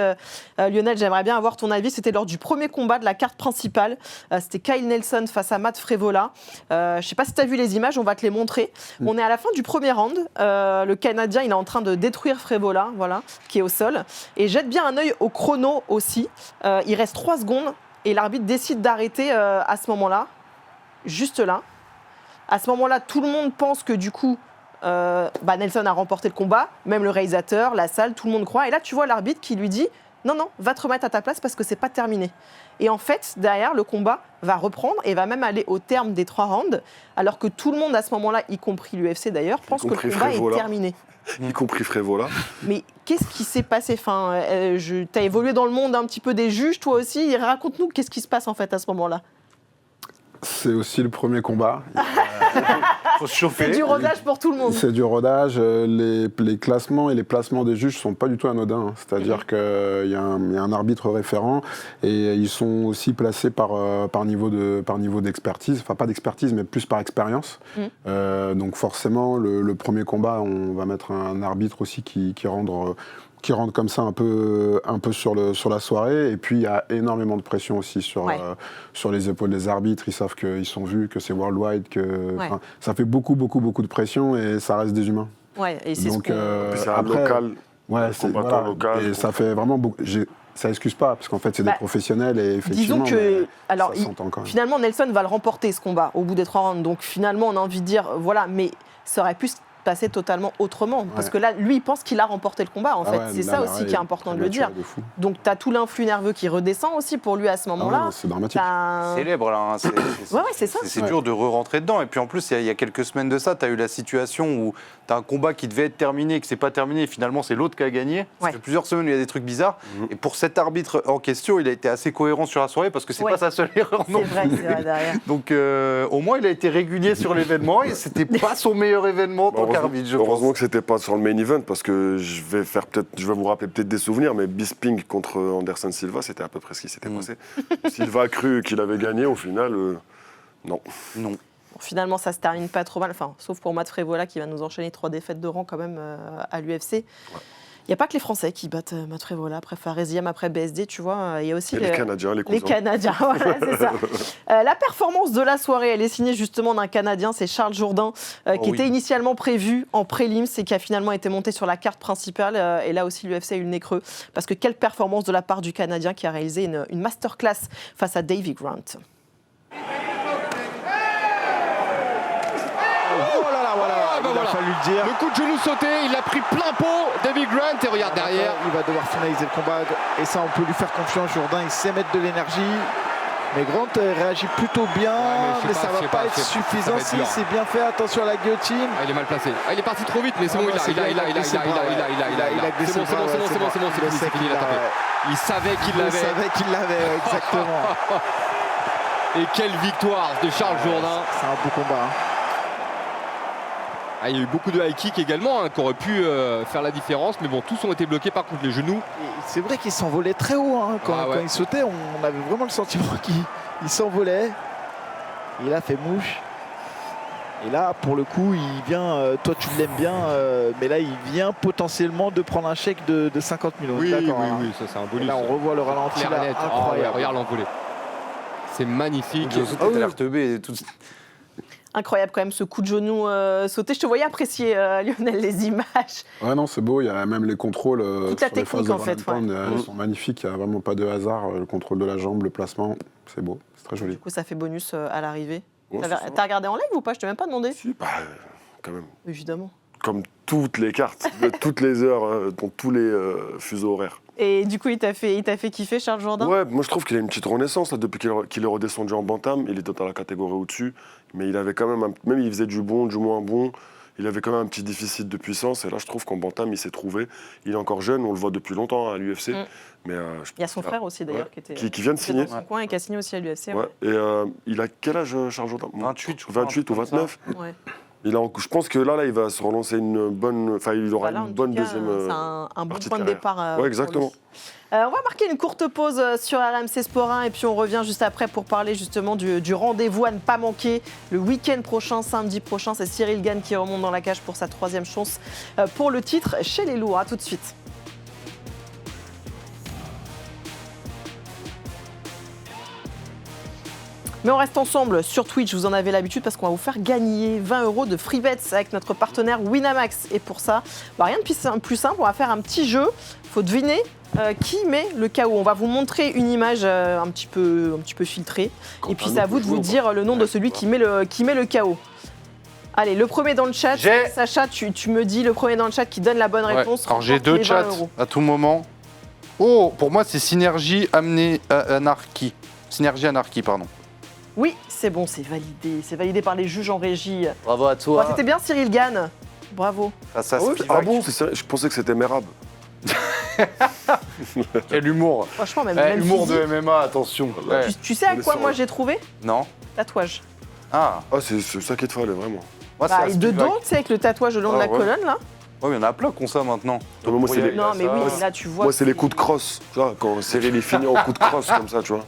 Lionel, j'aimerais bien avoir ton avis. C'était lors du premier combat de la carte principale. C'était Kyle Nelson face à Matt Frevola. Je ne sais pas si tu as vu les images, on va te les montrer. On est à la fin du premier round. Le Canadien, il est en train de détruire Frevola, voilà, qui est au sol. Et jette bien un œil au chrono aussi. Il reste 3 secondes. Et l'arbitre décide d'arrêter à ce moment-là, juste là. À ce moment-là, tout le monde pense que du coup, Nelson a remporté le combat, même le réalisateur, la salle, tout le monde croit. Et là, tu vois l'arbitre qui lui dit non, va te remettre à ta place parce que c'est pas terminé. Et en fait, derrière, le combat va reprendre et va même aller au terme des 3 rounds, alors que tout le monde à ce moment-là, y compris l'UFC d'ailleurs, pense que le combat est terminé. Y compris Frévola. Mais qu'est-ce qui s'est passé? Tu as évolué dans le monde un petit peu des juges, toi aussi. Raconte-nous qu'est-ce qui se passe en fait à ce moment-là. C'est aussi le premier combat. Faut se chauffer. C'est du rodage pour tout le monde. C'est du rodage. Les classements et les placements des juges ne sont pas du tout anodins. C'est-à-dire qu'il y a un arbitre référent et ils sont aussi placés par niveau d'expertise. Enfin, pas d'expertise, mais plus par expérience. Donc forcément, le premier combat, on va mettre un arbitre aussi qui rentre comme ça un peu sur la soirée. Et puis, il y a énormément de pression aussi sur les épaules des arbitres. Ils savent qu'ils sont vus, que c'est worldwide, ça fait beaucoup de pression et ça reste des humains. Ouais, et c'est c'est un local, combattant local. Et ça fait vraiment beaucoup... Ça excuse pas, parce qu'en fait, c'est des professionnels et effectivement, disons que, alors, ça s'entend quand même. Finalement, Nelson va le remporter, ce combat, au bout des 3 rounds. Donc, finalement, on a envie de dire, voilà, mais ça aurait pu passer totalement autrement. Parce que là, lui, il pense qu'il a remporté le combat, en fait. C'est ça aussi qui est important de le dire. Donc, tu as tout l'influx nerveux qui redescend aussi pour lui à ce moment-là. C'est dramatique. Célèbre, là. C'est ça. C'est dur de re-rentrer dedans. Et puis, en plus, il y a quelques semaines de ça, tu as eu la situation où tu as un combat qui devait être terminé, que c'est pas terminé, et finalement, c'est l'autre qui a gagné. Ça fait plusieurs semaines où il y a des trucs bizarres. Et pour cet arbitre en question, il a été assez cohérent sur la soirée, parce que c'est pas sa seule erreur non plus. C'est vrai, derrière. Donc, au moins, il a été régulier sur l'événement, et c'était pas son meilleur événement en tant qu'arbitre, je pense. Heureusement que c'était pas sur le main event, parce que je vais vous rappeler peut-être des souvenirs, mais Bisping contre Anderson Silva, c'était à peu près ce qui s'était passé. Silva a cru qu'il avait gagné, au final, non. Bon, finalement, ça se termine pas trop mal, sauf pour Matt Frévola qui va nous enchaîner 3 défaites de rang quand même à l'UFC. Il n'y a pas que les Français qui battent Matt Frévola, après Fareziam, après BSD, tu vois. Il y a aussi les Canadiens, les cousins. Les Canadiens, voilà, c'est ça. La performance de la soirée, elle est signée justement d'un Canadien, c'est Charles Jourdain, qui était initialement prévu en prélims et qui a finalement été monté sur la carte principale. Et là aussi, l'UFC a eu le nez creux. Parce que quelle performance de la part du Canadien qui a réalisé une masterclass face à Davy Grant. Il a fallu le dire. Le coup de genou sauté, il l'a pris plein pot, Davy Grant, et regarde derrière. Il va devoir finaliser le combat, et ça on peut lui faire confiance. Jourdain, il sait mettre de l'énergie. Mais Grant réagit plutôt bien, mais ça va pas être suffisant. Si c'est bien fait, attention à la guillotine. Il est mal placé. Il est parti trop vite, mais c'est bon, il a glissé. C'est fini, il a tapé. Il savait qu'il l'avait. Exactement. Et quelle victoire de Charles Jourdain. C'est un beau combat. Il y a eu beaucoup de high kick également qui auraient pu faire la différence, mais bon, tous ont été bloqués par contre les genoux. C'est vrai qu'il s'envolait très haut quand il sautait, on avait vraiment le sentiment qu'il s'envolait. Il a fait mouche. Et là, pour le coup, il vient, toi tu l'aimes bien, mais là il vient potentiellement de prendre un chèque de 50 millions. Oui, ça c'est un bonus. Et là on revoit le ralenti, là, incroyable. Regarde l'envolée. C'est magnifique. Incroyable quand même ce coup de genou sauté. Je te voyais apprécier, Lionel, les images. Ouais, non, c'est beau. Il y a même les contrôles. Toute la technique, en fait. Ils sont magnifiques. Il n'y a vraiment pas de hasard. Le contrôle de la jambe, le placement, c'est beau. C'est très joli. Du coup, ça fait bonus à l'arrivée. Ouais, T'as regardé en live ou pas? Je t'ai même pas demandé. Si, quand même. Évidemment. Comme toutes les cartes, de toutes les heures, dans tous les fuseaux horaires. Et du coup, il t'a fait kiffer, Charles Jourdain? Ouais, moi je trouve qu'il a une petite renaissance là, depuis qu'il est redescendu en bantam. Il était dans la catégorie au-dessus, mais il avait quand même, même il faisait du bon, du moins bon. Il avait quand même un petit déficit de puissance. Et là, je trouve qu'en bantam, il s'est trouvé. Il est encore jeune, on le voit depuis longtemps à l'UFC. Mais il y a son frère aussi d'ailleurs qui vient de signer. Dans son coin et qui a signé aussi à l'UFC. Et il a quel âge, Charles Jourdain? 28 ou 29. Je pense que là, il va se relancer une bonne. Enfin, il aura une bonne deuxième. C'est un bon point de départ. Ouais, exactement. On va marquer une courte pause sur RMC Sport 1 et puis on revient juste après pour parler justement du rendez-vous à ne pas manquer. Le week-end prochain, samedi prochain, c'est Cyril Gane qui remonte dans la cage pour sa 3e chance pour le titre chez les lourds. À tout de suite. Mais on reste ensemble sur Twitch, vous en avez l'habitude, parce qu'on va vous faire gagner 20 € de free bets avec notre partenaire Winamax. Et pour ça, rien de plus simple, on va faire un petit jeu. Il faut deviner qui met le KO. On va vous montrer une image un petit peu filtrée. Et puis c'est à vous de vous dire le nom de celui qui met le KO. Allez, le premier dans le chat, Sacha, tu me dis le premier dans le chat qui donne la bonne réponse. Alors j'ai 2 chats à tout moment. Oh, pour moi c'est Synergie Anarchy. Synergie Anarchy, pardon. Oui, c'est bon, c'est validé. C'est validé par les juges en régie. Bravo à toi. Bon, c'était bien Cyril Gann. Bravo. Ah bon, je pensais que c'était Merab. Quel humour. Franchement, même humour physique. de MMA, attention. Ouais. Tu sais à quoi moi j'ai trouvé? Non. Tatouage. Ah, c'est ça qu'il te fallait, vraiment. Moi, Bah, de dos, tu sais, avec le tatouage le long de la colonne, là. Ouais, mais il y en a plein qui ont ça maintenant. Non, mais oui, là, tu vois. Moi, c'est les coups de crosse. Tu vois, quand Cyril est fini en coups de crosse, comme ça, tu vois.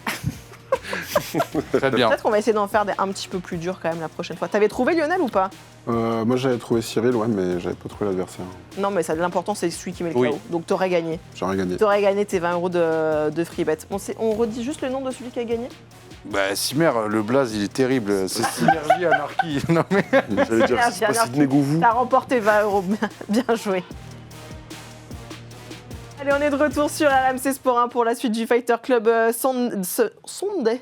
Très bien. Peut-être qu'on va essayer d'en faire un petit peu plus dur quand même la prochaine fois. T'avais trouvé Lionel ou pas? Moi j'avais trouvé Cyril, ouais, mais j'avais pas trouvé l'adversaire. Non, mais l'important c'est celui qui met le KO. Donc t'aurais gagné. J'aurais gagné. T'aurais gagné tes 20 euros de free bet. On redit juste le nom de celui qui a gagné? Bah, Simer, le blaze, il est terrible. C'est Synergie Anarchy. Non, mais. J'allais dire, c'est pas Sidney Gouvou. T'as remporté 20 euros. Bien joué. Allez, on est de retour sur RMC Sport 1 pour la suite du Fighter Club Sunday.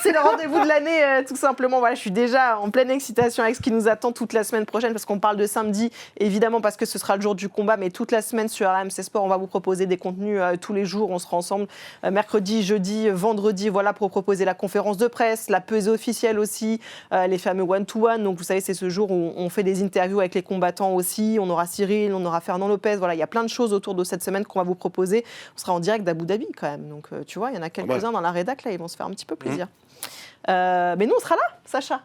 C'est le rendez-vous de l'année, tout simplement. Voilà, je suis déjà en pleine excitation avec ce qui nous attend toute la semaine prochaine parce qu'on parle de samedi, évidemment parce que ce sera le jour du combat, mais toute la semaine sur RMC Sport, on va vous proposer des contenus tous les jours. On sera ensemble mercredi, jeudi, vendredi, voilà, pour proposer la conférence de presse, la pesée officielle aussi, les fameux one-to-one. Donc, vous savez, c'est ce jour où on fait des interviews avec les combattants aussi. On aura Cyril, on aura Fernand Lopez. Voilà, il y a plein de choses autour de cette semaine qu'on va vous proposer. On sera en direct d'Abu Dhabi quand même. Donc, tu vois, il y en a quelques-uns dans la rédac, là, ils vont se faire un petit peu plaisir. Mais nous, on sera là, Sacha.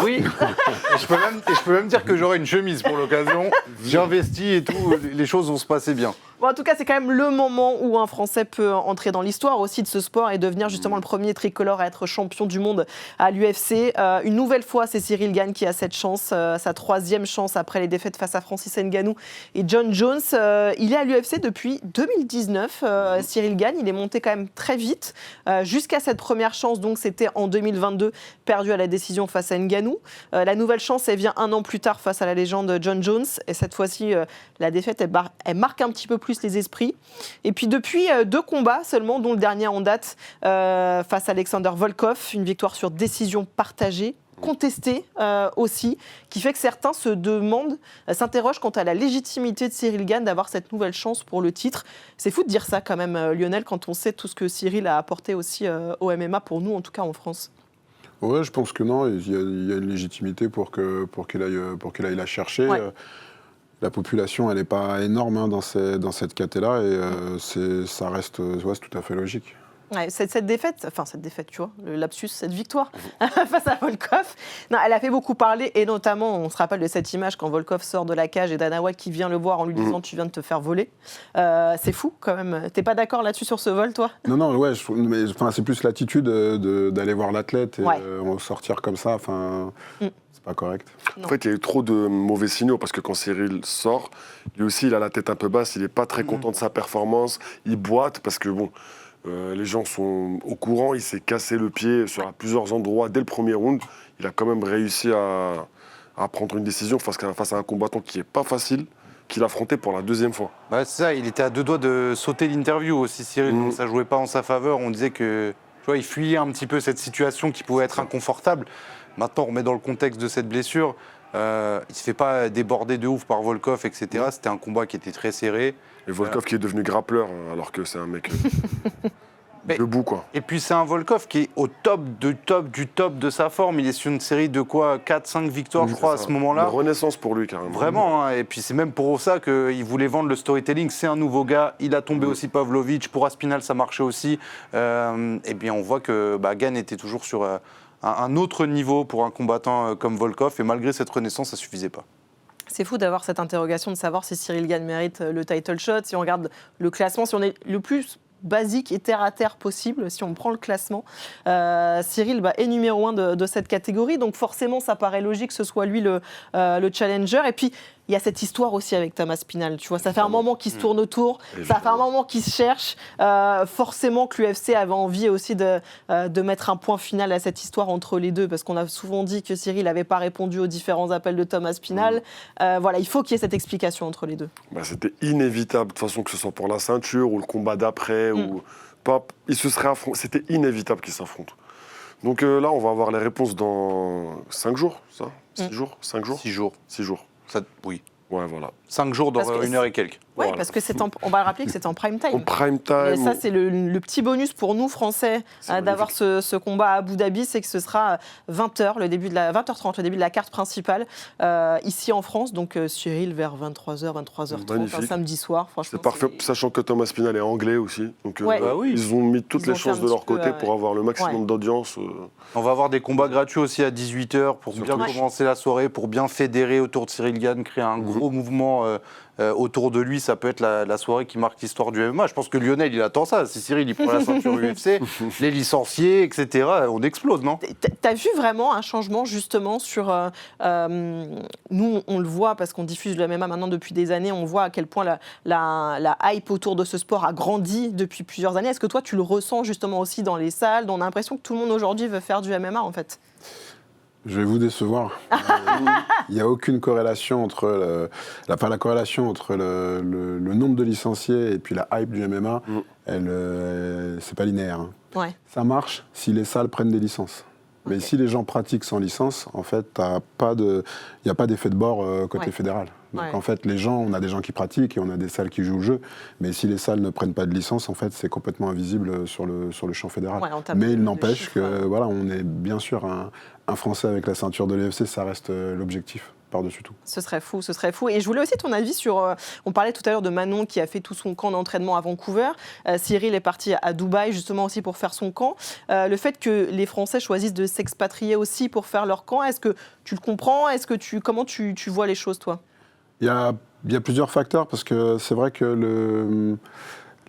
Oui, et je peux même dire que j'aurai une chemise pour l'occasion. J'ai investi et tout, les choses vont se passer bien. Bon, en tout cas, c'est quand même le moment où un Français peut entrer dans l'histoire aussi de ce sport et devenir justement le premier tricolore à être champion du monde à l'UFC. Une nouvelle fois, c'est Cyril Gann qui a cette chance, sa 3e chance après les défaites face à Francis Ngannou et John Jones. Il est à l'UFC depuis 2019. Cyril Gann, il est monté quand même très vite jusqu'à cette première chance. Donc, c'était en 2022, perdu à la décision face à Ngannou. La nouvelle chance, elle vient 1 an plus tard face à la légende John Jones. Et cette fois-ci, la défaite, elle marque un petit peu plus les esprits. Et puis depuis 2 combats seulement, dont le dernier en date face à Alexander Volkov, une victoire sur décision partagée, contestée aussi, qui fait que certains se demandent, s'interrogent quant à la légitimité de Cyril Gann d'avoir cette nouvelle chance pour le titre. C'est fou de dire ça quand même, Lionel, quand on sait tout ce que Cyril a apporté aussi au MMA, pour nous en tout cas en France. Ouais, je pense que non, il y a une légitimité pour qu'il aille la chercher. Ouais. La population, elle n'est pas énorme dans cette caté-là et ça reste c'est tout à fait logique. Ouais, cette défaite, tu vois, le lapsus, cette victoire face à Volkov, non, elle a fait beaucoup parler et notamment, on se rappelle de cette image quand Volkov sort de la cage et Dana White qui vient le voir en lui disant tu viens de te faire voler. C'est fou quand même. T'es pas d'accord là-dessus sur ce vol, toi? Non, ouais, c'est plus l'attitude d'aller voir l'athlète et sortir comme ça. C'est pas correct. Non. En fait, il y a eu trop de mauvais signaux parce que quand Cyril sort, lui aussi, il a la tête un peu basse, il n'est pas très content de sa performance, il boite parce que bon. Les gens sont au courant, il s'est cassé le pied sur plusieurs endroits dès le premier round. Il a quand même réussi à prendre une décision face à un combattant qui n'est pas facile, qu'il affrontait pour la 2e fois. Bah, c'est ça, il était à 2 doigts de sauter l'interview aussi, Cyril. Donc ça ne jouait pas en sa faveur. On disait que il fuyait un petit peu cette situation qui pouvait être inconfortable. Maintenant, on remet dans le contexte de cette blessure. Il ne se fait pas déborder de ouf par Volkov, etc. C'était un combat qui était très serré. Et Volkov qui est devenu grappleur alors que c'est un mec debout, quoi. Et puis c'est un Volkov qui est au top du top de sa forme. Il est sur une série de 4-5 victoires, je crois, à ce moment-là. Une renaissance pour lui, carrément. Vraiment, hein. Et puis c'est même pour ça qu'il voulait vendre le storytelling. C'est un nouveau gars. Il a tombé aussi Pavlovich. Pour Aspinall, ça marchait aussi. Et bien on voit que Gann était toujours sur un autre niveau pour un combattant comme Volkov. Et malgré cette renaissance, ça ne suffisait pas. C'est fou d'avoir cette interrogation de savoir si Cyril Gann mérite le title shot. Si on regarde le classement, si on est le plus basique et terre-à-terre possible, si on prend le classement, Cyril est numéro 1 de cette catégorie. Donc forcément, ça paraît logique que ce soit lui le challenger. Et puis, il y a cette histoire aussi avec Thomas Aspinall. Tu vois, ça fait un moment qu'il se tourne autour, ça fait un moment qu'il se cherche. Forcément que l'UFC avait envie aussi de mettre un point final à cette histoire entre les deux, parce qu'on a souvent dit que Cyril n'avait pas répondu aux différents appels de Thomas Aspinall. Voilà, il faut qu'il y ait cette explication entre les deux. C'était inévitable, de toute façon, que ce soit pour la ceinture ou le combat d'après. Ou pas, ils se seraient affrontés. C'était inévitable qu'ils s'affrontent. Donc là, on va avoir les réponses dans 5 jours, ça 6 jours 5 jours 6 jours. 6 jours. Ça, oui. Ouais, voilà. 5 jours dans Parce que 1 heure et quelques. Oui, Voilà. parce que on va le rappeler que c'est en prime time. En prime time. Et ça, c'est le petit bonus pour nous, Français, C'est d'avoir ce combat à Abu Dhabi, c'est que ce sera 20h30, le début de la carte principale, ici en France. Donc Cyril vers 23h, 23h30, Magnifique. un samedi soir. Franchement, C'est parfait, sachant que Thomas Spinal est anglais aussi. Donc Ouais. Bah oui. ils ont mis toutes Ils ont les fait un chances de leur petit peu, côté pour avoir le maximum ouais. d'audience. On va avoir des combats gratuits aussi à 18h pour bien Ouais. commencer la soirée, pour bien fédérer autour de Cyril Gane, créer un gros mouvement autour de lui. Ça peut être la soirée qui marque l'histoire du MMA. Je pense que Lionel, il attend ça. Si Cyril, il prend la ceinture UFC, les licenciés, etc., on explose, non? T'as vu vraiment un changement justement sur... nous, on le voit parce qu'on diffuse le MMA maintenant depuis des années, on voit à quel point la hype autour de ce sport a grandi depuis plusieurs années. Est-ce que toi, tu le ressens justement aussi dans les salles? On a l'impression que tout le monde aujourd'hui veut faire du MMA en fait. Je vais vous décevoir. Il n'y a aucune corrélation entre pas la corrélation entre le nombre de licenciés et puis la hype du MMA. C'est pas linéaire. Hein. Ouais. Ça marche si les salles prennent des licences. Mais si les gens pratiquent sans licence, en fait, il n'y a pas d'effet de bord côté fédéral. Donc en fait, on a des gens qui pratiquent et on a des salles qui jouent le jeu. Mais si les salles ne prennent pas de licence, en fait, c'est complètement invisible sur le champ fédéral. Ouais, mais il n'empêche que, voilà, on est bien sûr un Français avec la ceinture de l'UFC, ça reste l'objectif. Par-dessus tout. Ce serait fou, ce serait fou. Et je voulais aussi ton avis sur... on parlait tout à l'heure de Manon qui a fait tout son camp d'entraînement à Vancouver. Cyril est parti à Dubaï justement aussi pour faire son camp. Le fait que les Français choisissent de s'expatrier aussi pour faire leur camp, est-ce que tu le comprends? Comment tu vois les choses, toi? Il y a plusieurs facteurs parce que c'est vrai que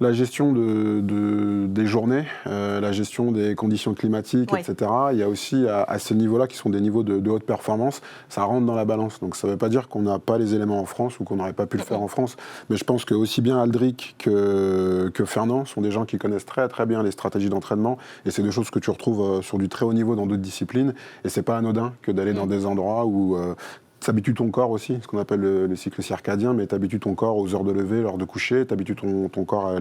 la gestion des journées, la gestion des conditions climatiques, etc. Il y a aussi à ces niveaux-là, qui sont des niveaux de haute performance, ça rentre dans la balance. Donc ça ne veut pas dire qu'on n'a pas les éléments en France ou qu'on n'aurait pas pu le faire en France. Mais je pense que aussi bien Aldric que Fernand sont des gens qui connaissent très très bien les stratégies d'entraînement. Et c'est des choses que tu retrouves sur du très haut niveau dans d'autres disciplines. Et c'est pas anodin que d'aller dans des endroits où... t'habitues ton corps aussi, ce qu'on appelle le cycle circadien, mais t'habitues ton corps aux heures de lever, l'heure de coucher, t'habitues ton corps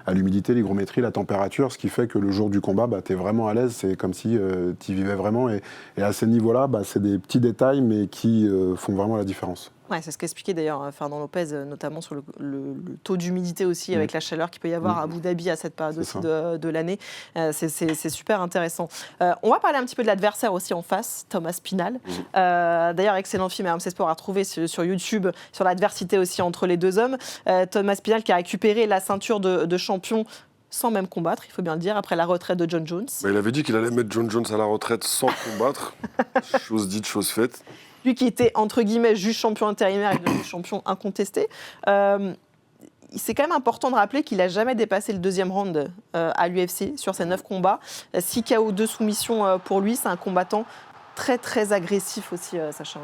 à l'humidité, l'hygrométrie, la température, ce qui fait que le jour du combat, t'es vraiment à l'aise, c'est comme si t'y vivais vraiment. Et à ces niveaux-là, c'est des petits détails, mais qui font vraiment la différence. Ouais, c'est ce qu'expliquait d'ailleurs Fernand Lopez, notamment sur le taux d'humidité aussi, avec la chaleur qu'il peut y avoir à Abu Dhabi à cette période aussi de l'année. C'est super intéressant. On va parler un petit peu de l'adversaire aussi en face, Thomas Spinal. D'ailleurs, excellent film RMC Sport à retrouver sur YouTube, sur l'adversité aussi entre les deux hommes. Thomas Spinal qui a récupéré la ceinture de champion sans même combattre, il faut bien le dire, après la retraite de John Jones. Il avait dit qu'il allait mettre John Jones à la retraite sans combattre. Chose dite, chose faite. Lui qui était, entre guillemets, juge champion intérimaire et devenu champion incontesté. C'est quand même important de rappeler qu'il n'a jamais dépassé le deuxième round à l'UFC sur ses 9 combats. 6 KO, 2 soumissions pour lui. C'est un combattant très, très agressif aussi, Sacha.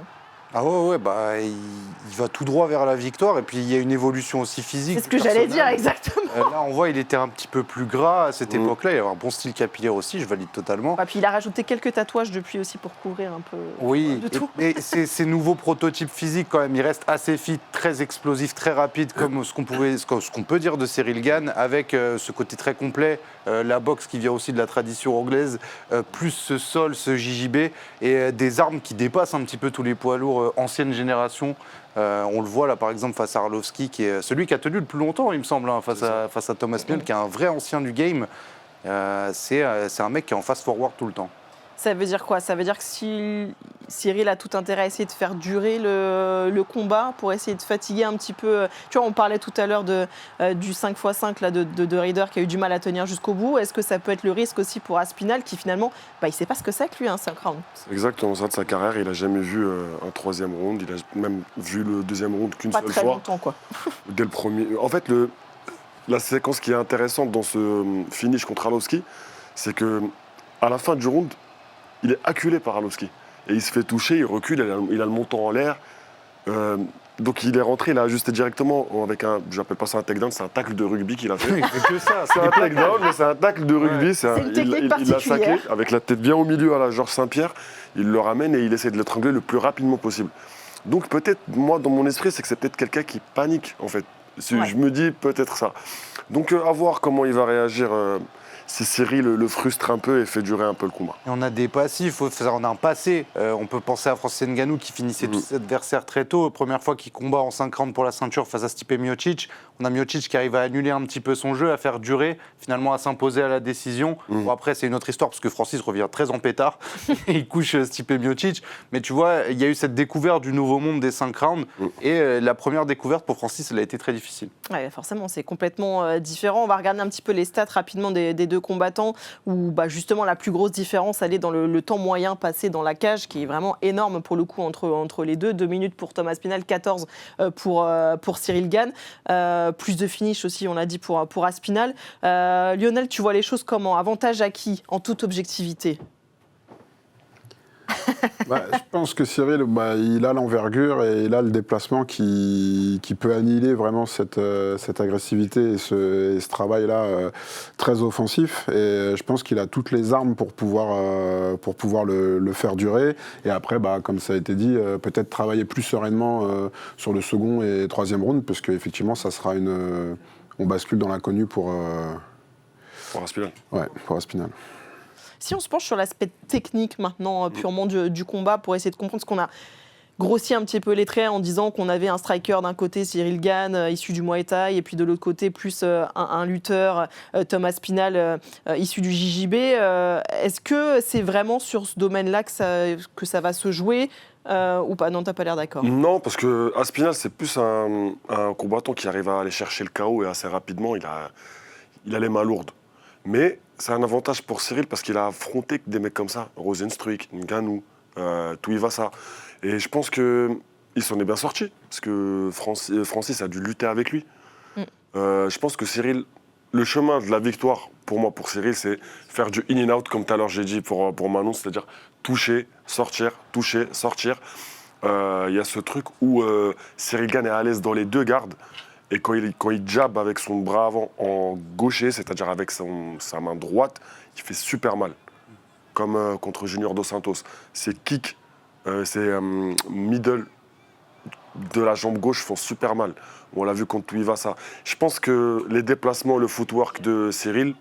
Ah ouais, il va tout droit vers la victoire et puis il y a une évolution aussi physique. C'est ce que j'allais dire, exactement. Là, on voit il était un petit peu plus gras à cette époque-là. Il avait un bon style capillaire aussi, je valide totalement. Puis il a rajouté quelques tatouages depuis aussi pour couvrir un peu de tout. Et ces nouveaux prototypes physiques quand même, il reste assez fit, très explosif, très rapide, comme ce qu'on peut dire de Cyril Gane, avec ce côté très complet, la boxe qui vient aussi de la tradition anglaise, plus ce sol, ce JJB, et des armes qui dépassent un petit peu tous les poids lourds ancienne génération. On le voit là par exemple face à Arlovski, qui est celui qui a tenu le plus longtemps, il me semble, face à Thomas Spinal, qui est un vrai ancien du game. C'est un mec qui est en fast forward tout le temps. Ça veut dire quoi? Ça veut dire que si Cyril a tout intérêt à essayer de faire durer le combat pour essayer de fatiguer un petit peu. Tu vois, on parlait tout à l'heure du 5x5 là, de Reader qui a eu du mal à tenir jusqu'au bout. Est-ce que ça peut être le risque aussi pour Aspinall qui finalement, il ne sait pas ce que c'est que lui, un 5 rounds? C'est exactement ça de sa carrière. Il n'a jamais vu un troisième round. Il a même vu le deuxième round qu'une seule fois. Pas très longtemps, quoi. Dès le premier. En fait, la séquence qui est intéressante dans ce finish contre Arlovski, c'est que à la fin du round, il est acculé par Arlovski. Et il se fait toucher, il recule, il a le menton en l'air. Donc il est rentré, il a ajusté directement avec j'appelle pas ça un takedown, c'est un tacle de rugby qu'il a fait. C'est que ça. C'est un takedown, mais c'est un tacle de rugby. Ouais. C'est une technique il l'a saqué particulière. avec la tête bien au milieu à la Georges Saint-Pierre. Il le ramène et il essaie de l'étrangler le plus rapidement possible. Donc peut-être, moi, dans mon esprit, c'est que c'est peut-être quelqu'un qui panique, en fait. Je me dis peut-être ça. Donc à voir comment il va réagir si Cyril le frustre un peu et fait durer un peu le combat. Et on a des passifs, on a un passé. On peut penser à Francis Ngannou qui finissait tous ses adversaires très tôt. Première fois qu'il combat en 5 rounds pour la ceinture face à Stipe Miocic. On a Miocic qui arrive à annuler un petit peu son jeu, à faire durer, finalement à s'imposer à la décision. Bon, après, c'est une autre histoire parce que Francis revient très en pétard et il couche Stipe Miocic. Mais tu vois, il y a eu cette découverte du nouveau monde des 5 rounds. Et la première découverte pour Francis, elle a été très difficile. Ouais, forcément, c'est complètement différent. On va regarder un petit peu les stats rapidement des deux combattants où justement la plus grosse différence, elle est dans le temps moyen passé dans la cage, qui est vraiment énorme pour le coup entre les deux. 2 minutes pour Thomas Aspinall, 14 pour Cyril Gane. Plus de finish aussi, on l'a dit, pour Aspinall. Lionel, tu vois les choses comment? Avantage à qui, en toute objectivité? Je pense que Cyril, il a l'envergure et il a le déplacement qui peut annihiler vraiment cette agressivité et ce travail-là très offensif. Et je pense qu'il a toutes les armes pour pouvoir le faire durer. Et après, comme ça a été dit, peut-être travailler plus sereinement sur le second et troisième round, parce qu'effectivement, ça sera on bascule dans l'inconnu pour Aspinall. Ouais, pour Aspinall. Si on se penche sur l'aspect technique maintenant, purement du combat, pour essayer de comprendre ce qu'on a grossi un petit peu les traits en disant qu'on avait un striker d'un côté, Cyril Gane, issu du Muay Thai, et puis de l'autre côté, plus un lutteur, Thomas Aspinall, issu du JJB. Est-ce que c'est vraiment sur ce domaine-là que ça va se jouer ou pas? Non, t'as pas l'air d'accord. Non, parce que Aspinall, c'est plus un combattant qui arrive à aller chercher le KO et assez rapidement, il a les mains lourdes. Mais c'est un avantage pour Cyril parce qu'il a affronté des mecs comme ça, Rozenstruik, Ngannou, Tuivasa. Et je pense qu'il s'en est bien sorti, parce que Francis a dû lutter avec lui. Je pense que Cyril, le chemin de la victoire, pour Cyril, c'est faire du in and out, comme tout à l'heure j'ai dit pour Manon, c'est-à-dire toucher, sortir, toucher, sortir. Il y a ce truc où Cyril Gane est à l'aise dans les deux gardes. Et quand il jab avec son bras avant en gaucher, c'est-à-dire avec sa main droite, il fait super mal. Comme contre Junior Dos Santos. Ses kicks, ses middle de la jambe gauche font super mal. On l'a vu contre Tuivasa. Je pense que les déplacements, le footwork de Cyril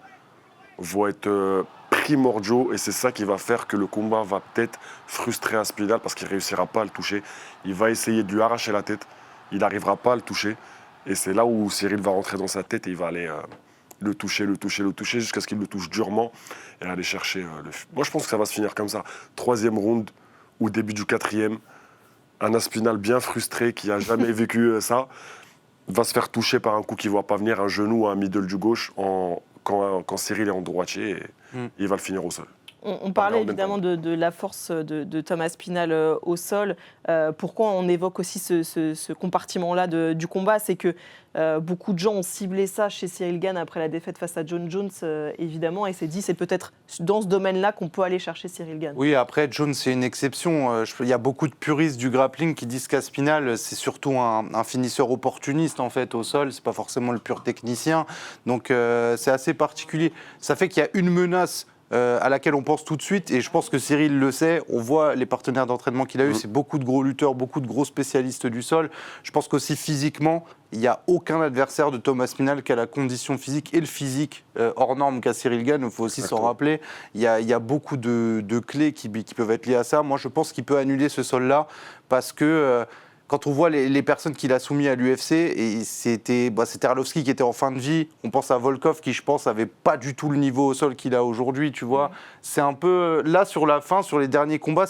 vont être primordiaux et c'est ça qui va faire que le combat va peut-être frustrer Aspinall parce qu'il ne réussira pas à le toucher. Il va essayer de lui arracher la tête. Il n'arrivera pas à le toucher. Et c'est là où Cyril va rentrer dans sa tête et il va aller le toucher jusqu'à ce qu'il le touche durement et aller chercher Moi, je pense que ça va se finir comme ça. 3e round ou début du 4e, un Aspinall bien frustré qui n'a jamais vécu ça va se faire toucher par un coup qu'il ne voit pas venir, un genou ou un middle du gauche quand Cyril est en droitier et il va le finir au sol. On parlait évidemment de la force de Thomas Aspinall au sol. Pourquoi on évoque aussi ce compartiment-là du combat? C'est que beaucoup de gens ont ciblé ça chez Cyril Gane après la défaite face à John Jones, évidemment, et s'est dit c'est peut-être dans ce domaine-là qu'on peut aller chercher Cyril Gane. Oui, après, Jones, c'est une exception. Il y a beaucoup de puristes du grappling qui disent qu'Aspinall, c'est surtout un finisseur opportuniste, en fait, au sol. C'est pas forcément le pur technicien. Donc, c'est assez particulier. Ça fait qu'il y a une menace à laquelle on pense tout de suite, et je pense que Cyril le sait. On voit les partenaires d'entraînement qu'il a eu, c'est beaucoup de gros lutteurs, beaucoup de gros spécialistes du sol. Je pense qu'aussi physiquement, il n'y a aucun adversaire de Thomas Aspinall qui a la condition physique et le physique hors norme qu'a Cyril Gane. Il faut aussi s'en rappeler. Il y a beaucoup de clés qui peuvent être liées à ça. Moi, je pense qu'il peut annuler ce sol-là parce que quand on voit les personnes qu'il a soumis à l'UFC, et c'était Arlovski qui était en fin de vie, on pense à Volkov qui, je pense, avait pas du tout le niveau au sol qu'il a aujourd'hui, tu vois. C'est un peu, là, sur la fin, sur les derniers combats,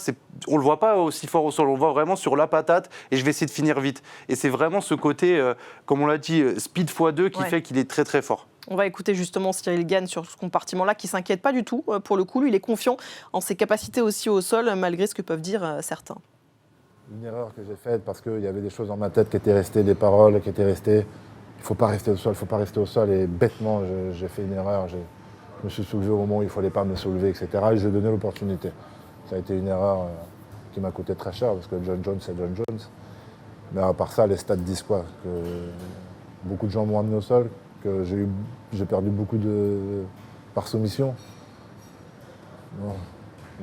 on le voit pas aussi fort au sol, on le voit vraiment sur la patate, et je vais essayer de finir vite. Et c'est vraiment ce côté, comme on l'a dit, speed x2 qui fait qu'il est très très fort. On va écouter justement Cyril Gane sur ce compartiment-là, qui ne s'inquiète pas du tout, pour le coup. Lui, il est confiant en ses capacités aussi au sol, malgré ce que peuvent dire certains. Une erreur que j'ai faite parce qu'il y avait des choses dans ma tête qui étaient restées, des paroles qui étaient restées. Il ne faut pas rester au sol, il ne faut pas rester au sol. Et bêtement, j'ai fait une erreur. Je me suis soulevé au moment où il ne fallait pas me soulever, etc. Et j'ai donné l'opportunité. Ça a été une erreur qui m'a coûté très cher parce que John Jones, c'est John Jones. Mais à part ça, les stats disent quoi? Que beaucoup de gens m'ont amené au sol, que j'ai perdu beaucoup par soumission. Non,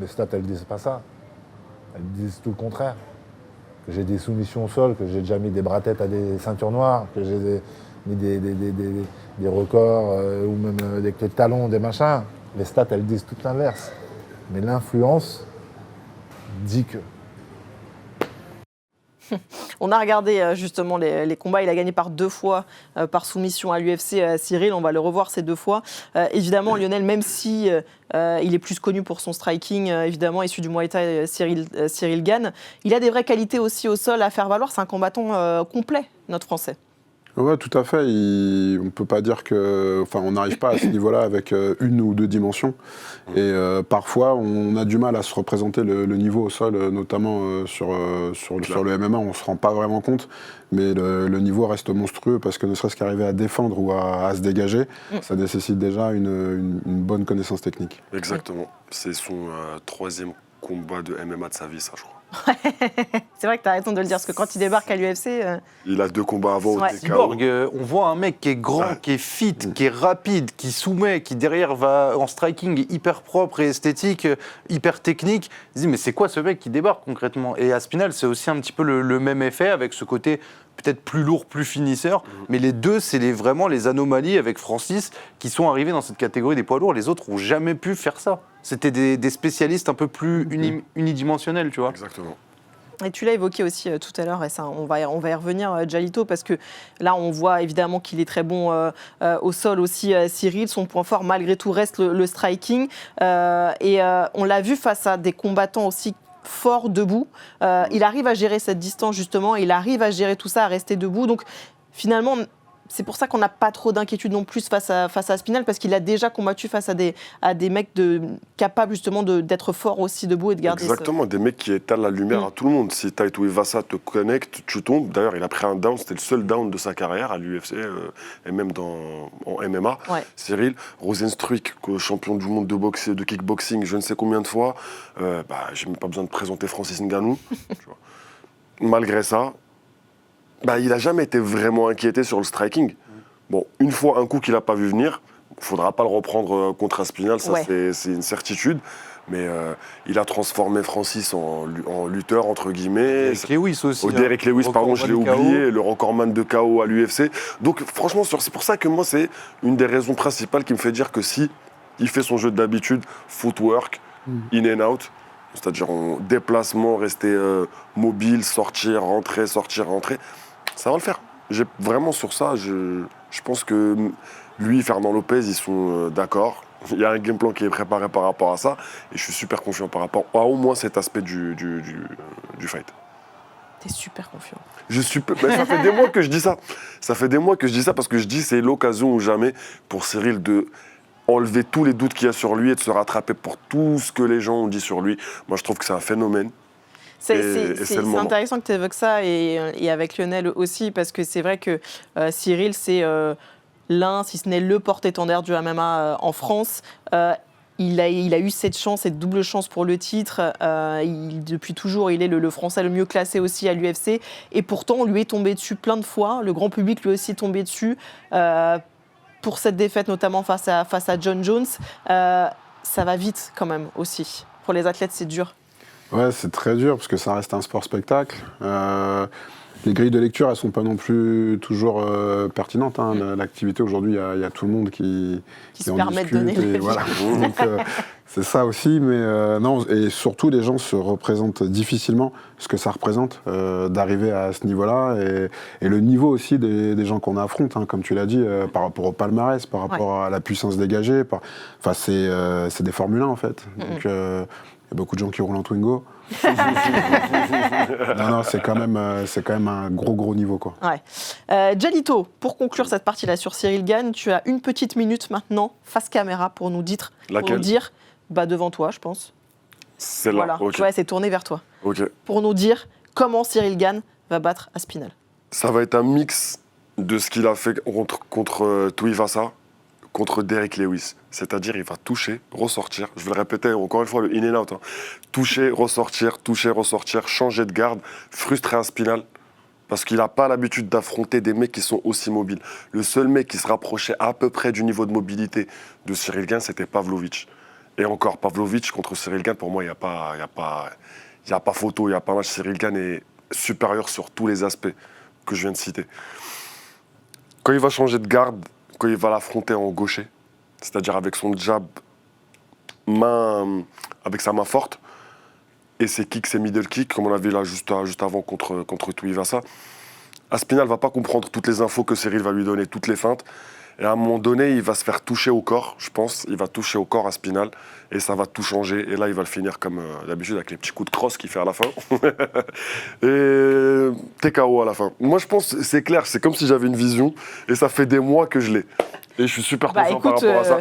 les stats, elles ne disent pas ça. Elles disent tout le contraire. Que j'ai des soumissions au sol, que j'ai déjà mis des bras-têtes à des ceintures noires, que j'ai ni des records, ou même avec les talons, des machins. Les stats, elles disent tout l'inverse. Mais l'influence dit que. On a regardé justement les combats. Il a gagné par 2 fois par soumission à l'UFC Cyril. On va le revoir ces 2 fois. Évidemment, Lionel, même si il est plus connu pour son striking, évidemment, issu du Muay Thai, Cyril Gane, il a des vraies qualités aussi au sol à faire valoir. C'est un combattant complet, notre Français. Ouais, tout à fait. On ne peut pas dire que, on n'arrive pas à ce niveau-là avec 1 ou 2 dimensions. Et parfois, on a du mal à se représenter le niveau au sol, notamment sur le MMA. On ne se rend pas vraiment compte, mais le niveau reste monstrueux parce que ne serait-ce qu'arriver à défendre ou à se dégager, ça nécessite déjà une bonne connaissance technique. Exactement. C'est son 3e combat de MMA de sa vie, ça, je crois. C'est vrai que tu as raison de le dire, parce que quand il débarque à l'UFC... Il a 2 combats avant. Ouais. Cyborg, on voit un mec qui est grand, qui est fit, qui est rapide, qui soumet, qui derrière va en striking hyper propre et esthétique, hyper technique. Il se dit mais c'est quoi ce mec qui débarque concrètement? Et Aspinall, c'est aussi un petit peu le même effet avec ce côté peut-être plus lourd, plus finisseur. Mais les deux, c'est vraiment les anomalies avec Francis qui sont arrivés dans cette catégorie des poids lourds. Les autres n'ont jamais pu faire ça. C'était des spécialistes un peu plus unidimensionnels, tu vois. Exactement. Et tu l'as évoqué aussi tout à l'heure, et ça, on va y revenir, Jalito, parce que là, on voit évidemment qu'il est très bon au sol aussi, Cyril. Son point fort, malgré tout, reste le striking. On l'a vu face à des combattants aussi forts debout. Il arrive à gérer cette distance, justement. Il arrive à gérer tout ça, à rester debout. Donc, finalement... C'est pour ça qu'on n'a pas trop d'inquiétude non plus face à Aspinall, parce qu'il a déjà combattu face à des mecs capables justement d'être forts aussi debout et de garder. Exactement, des mecs qui étalent la lumière à tout le monde. Si Taito Ivasa te connecte, tu tombes. D'ailleurs, il a pris un down, c'était le seul down de sa carrière à l'UFC et même en MMA. Ouais. Cyril Rozenstruik, champion du monde de kickboxing, je ne sais combien de fois. J'ai même pas besoin de présenter Francis Ngannou. Malgré ça, il n'a jamais été vraiment inquiété sur le striking. Bon, une fois, un coup qu'il n'a pas vu venir, il ne faudra pas le reprendre contre Aspinall, ça c'est une certitude. Mais il a transformé Francis en lutteur, entre guillemets. Derek Lewis aussi. Derek Lewis, pardon, je l'ai oublié, le recordman de KO à l'UFC. Donc franchement, c'est pour ça que moi, c'est une des raisons principales qui me fait dire que si il fait son jeu d'habitude, footwork, in and out, c'est-à-dire en déplacement, rester mobile, sortir, rentrer, ça va le faire. Vraiment sur ça, je pense que lui, Fernand Lopez, ils sont d'accord. Il y a un game plan qui est préparé par rapport à ça. Et je suis super confiant par rapport à au moins cet aspect du fight. T'es super confiant. Ça fait des mois que je dis ça. Ça fait des mois que je dis ça parce que je dis c'est l'occasion ou jamais pour Cyril de enlever tous les doutes qu'il y a sur lui et de se rattraper pour tout ce que les gens ont dit sur lui. Moi, je trouve que c'est un phénomène. C'est intéressant que tu évoques ça et avec Lionel aussi, parce que c'est vrai que Cyril, c'est l'un, si ce n'est le porte-étendard du MMA en France. Il a eu cette double chance pour le titre. Depuis toujours, il est le Français le mieux classé aussi à l'UFC. Et pourtant, on lui est tombé dessus plein de fois. Le grand public lui est aussi tombé dessus pour cette défaite, notamment face à John Jones. Ça va vite quand même aussi. Pour les athlètes, c'est dur. Ouais, c'est très dur parce que ça reste un sport-spectacle. Les grilles de lecture, elles ne sont pas non plus toujours pertinentes. L'activité, aujourd'hui, il y a tout le monde qui se en permet de discute. donner les voilà. Donc, c'est ça aussi. Mais non, et surtout, les gens se représentent difficilement ce que ça représente d'arriver à ce niveau-là. Et le niveau aussi des gens qu'on affronte, comme tu l'as dit, par rapport au palmarès, par rapport à la puissance dégagée. C'est des Formule 1, en fait. Donc, il y a beaucoup de gens qui roulent en Twingo. non, c'est quand même un gros niveau, quoi. Ouais. Jalito, pour conclure cette partie-là sur Cyril Gane, tu as une petite minute maintenant, face caméra, pour nous dire, devant toi, je pense. C'est là, voilà. ok. Ouais, c'est tourné vers toi. Ok. Pour nous dire comment Cyril Gane va battre Aspinall. Ça va être un mix de ce qu'il a fait contre Tuivasa, contre Derek Lewis. C'est-à-dire, il va toucher, ressortir. Je vais le répéter encore une fois, le in and out. Toucher, ressortir, changer de garde, frustrer Aspinall. Parce qu'il n'a pas l'habitude d'affronter des mecs qui sont aussi mobiles. Le seul mec qui se rapprochait à peu près du niveau de mobilité de Cyril Gane, c'était Pavlovich. Et encore, Pavlovich contre Cyril Gane, pour moi, il n'y a pas photo, il n'y a pas match. Cyril Gane est supérieur sur tous les aspects que je viens de citer. Quand il va changer de garde, quand il va l'affronter en gaucher, c'est-à-dire avec son jab avec sa main forte, et ses kicks, ses middle kicks, comme on a vu là juste avant contre Tuivasa, Aspinall ne va pas comprendre toutes les infos que Cyril va lui donner, toutes les feintes. Et à un moment donné, il va se faire toucher au corps, je pense. Il va toucher au corps Aspinall et ça va tout changer. Et là, il va le finir comme d'habitude avec les petits coups de crosse qu'il fait à la fin. Et TKO à la fin. Moi, je pense, c'est clair, c'est comme si j'avais une vision et ça fait des mois que je l'ai. Et je suis super confiant par rapport à ça.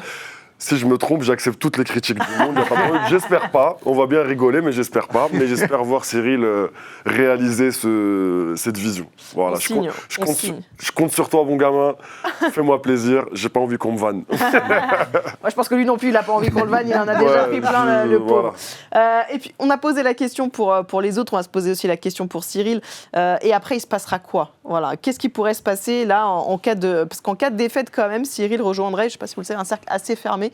Si je me trompe, j'accepte toutes les critiques du monde. J'espère pas. On va bien rigoler, mais j'espère pas. Mais j'espère voir Cyril réaliser cette vision. Voilà, je compte sur toi, mon gamin. Fais-moi plaisir. J'ai pas envie qu'on me vanne. Moi, je pense que lui non plus, il n'a pas envie qu'on le vanne. Il en a déjà pris plein, le pauvre. Voilà. Et puis, on a posé la question pour les autres. On va se poser aussi la question pour Cyril. Et après, il se passera quoi? Voilà. Qu'est-ce qui pourrait se passer là en cas de... Parce qu'en cas de défaite, quand même, Cyril rejoindrait, je ne sais pas si vous le savez, un cercle assez fermé.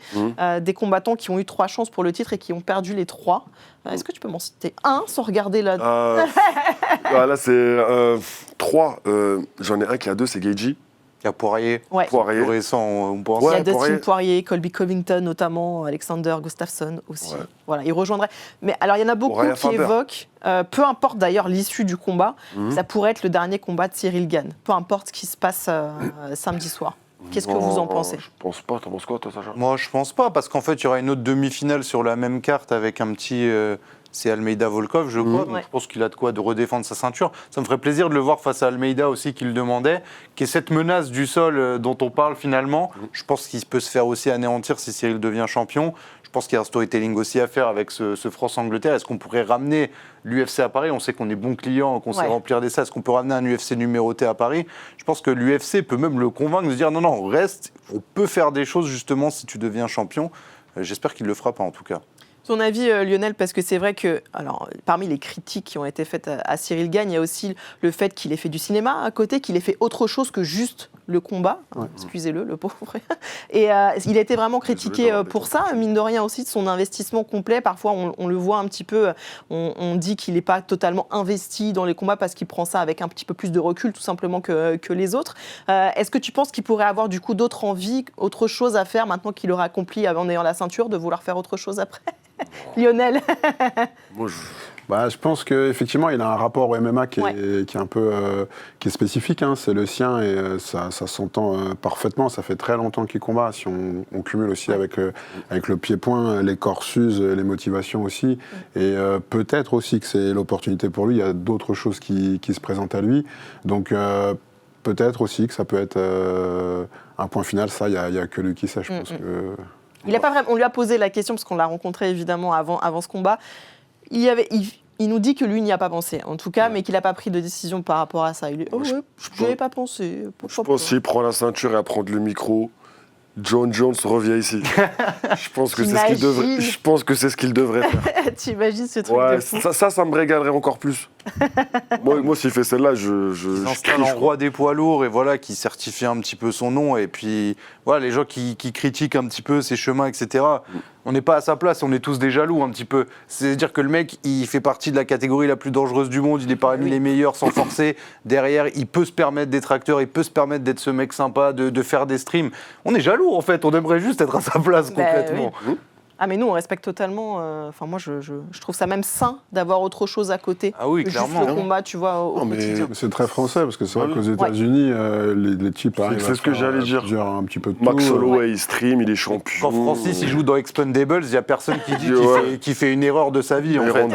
Des combattants qui ont eu 3 chances pour le titre et qui ont perdu les 3. Est-ce que tu peux m'en citer un sans regarder là? Là, c'est 3. J'en ai un qui a 2, c'est Gaethje. Il y a Poirier. Ouais. Poirier. On pense. Il y a Dustin Poirier, Colby Covington notamment, Alexander Gustafsson aussi. Ouais. Voilà, il rejoindrait. Mais alors, il y en a beaucoup qui évoquent, peu importe d'ailleurs l'issue du combat, ça pourrait être le dernier combat de Cyril Gane. Peu importe ce qui se passe samedi soir. Qu'est-ce que vous en pensez? Je pense pas. T'en penses quoi, toi, Sacha? Moi, je pense pas, parce qu'en fait, il y aura une autre demi-finale sur la même carte avec un petit... c'est Almeida-Volkov, je crois. Donc je pense qu'il a de quoi de redéfendre sa ceinture. Ça me ferait plaisir de le voir face à Almeida aussi, qui le demandait. Qui est cette menace du sol dont on parle finalement. Je pense qu'il peut se faire aussi anéantir si Cyril devient champion. Je pense qu'il y a un storytelling aussi à faire avec ce France-Angleterre. Est-ce qu'on pourrait ramener l'UFC à Paris? On sait qu'on est bons clients, qu'on sait remplir des salles. Est-ce qu'on peut ramener un UFC numéroté à Paris? Je pense que l'UFC peut même le convaincre de dire non, reste. On peut faire des choses justement si tu deviens champion. J'espère qu'il le fera pas en tout cas. Ton avis, Lionel, parce que c'est vrai que, alors, parmi les critiques qui ont été faites à Cyril Gane, il y a aussi le fait qu'il ait fait du cinéma à côté, qu'il ait fait autre chose que juste le combat. Excusez-le, le pauvre. Et il a été vraiment critiqué pour ça, mine de rien aussi, de son investissement complet. Parfois, on le voit un petit peu, on dit qu'il n'est pas totalement investi dans les combats parce qu'il prend ça avec un petit peu plus de recul, tout simplement, que les autres. Est-ce que tu penses qu'il pourrait avoir du coup d'autres envies, autre chose à faire maintenant qu'il aura accompli en ayant la ceinture, de vouloir faire autre chose après? Lionel. Moi, je pense qu'effectivement, il a un rapport au MMA qui est un peu qui est spécifique. Hein. C'est le sien et ça s'entend parfaitement. Ça fait très longtemps qu'il combat. Si on cumule aussi avec le pied-point, les corps s'usent, les motivations aussi. Et peut-être aussi que c'est l'opportunité pour lui. Il y a d'autres choses qui se présentent à lui. Donc peut-être aussi que ça peut être un point final. Ça, il n'y a que lui qui sait. Je pense que... Il a pas vraiment, on lui a posé la question, parce qu'on l'a rencontré évidemment avant ce combat. Il nous dit que lui n'y a pas pensé, en tout cas, mais qu'il n'a pas pris de décision par rapport à ça. Il dit, je n'y avais pas pensé. Je pense qu'il prend la ceinture et à prendre le micro, John Jones revient ici. Je pense que c'est ce qu'il devrait. Je pense que c'est ce qu'il devrait faire. T'imagines ce truc de fou. Ça me régalerait encore plus. moi, s'il fait celle-là, je s'installe en roi des poids lourds et voilà, qui certifie un petit peu son nom. Et puis, voilà, les gens qui critiquent un petit peu ses chemins, etc. On n'est pas à sa place, on est tous des jaloux un petit peu. C'est-à-dire que le mec, il fait partie de la catégorie la plus dangereuse du monde, il est parmi les meilleurs sans forcer. Derrière, il peut se permettre d'être acteur, il peut se permettre d'être ce mec sympa, de faire des streams. On est jaloux en fait, on aimerait juste être à sa place complètement. Oui. Ah mais nous on respecte totalement, enfin moi je trouve ça même sain d'avoir autre chose à côté que clairement. juste le combat, tu vois, au quotidien. C'est très français parce que c'est vrai qu'aux États-Unis les types arrivent c'est ce que j'allais dire. Un petit peu de Max Holloway il stream, il est champion. Quand Francis il joue dans Expendables, il n'y a personne qui dit qu'il fait une erreur de sa vie en fait.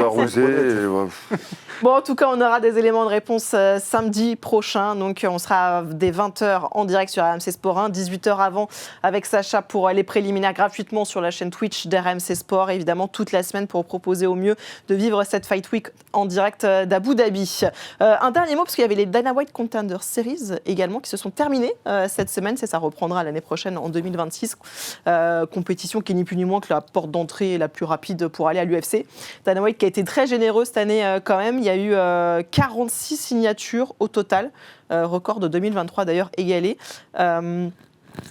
Bon, en tout cas, on aura des éléments de réponse samedi prochain. Donc, on sera dès 20h en direct sur RMC Sport 1, 18h avant avec Sacha pour les préliminaires gratuitement sur la chaîne Twitch d'RMC Sport. Évidemment, toute la semaine pour proposer au mieux de vivre cette Fight Week en direct d'Abu Dhabi. Un dernier mot, parce qu'il y avait les Dana White Contender Series également qui se sont terminées cette semaine. Ça reprendra l'année prochaine en 2026. Compétition qui est ni plus ni moins que la porte d'entrée la plus rapide pour aller à l'UFC. Dana White qui a été très généreux cette année quand même. Il y a eu 46 signatures au total, record de 2023 d'ailleurs égalé.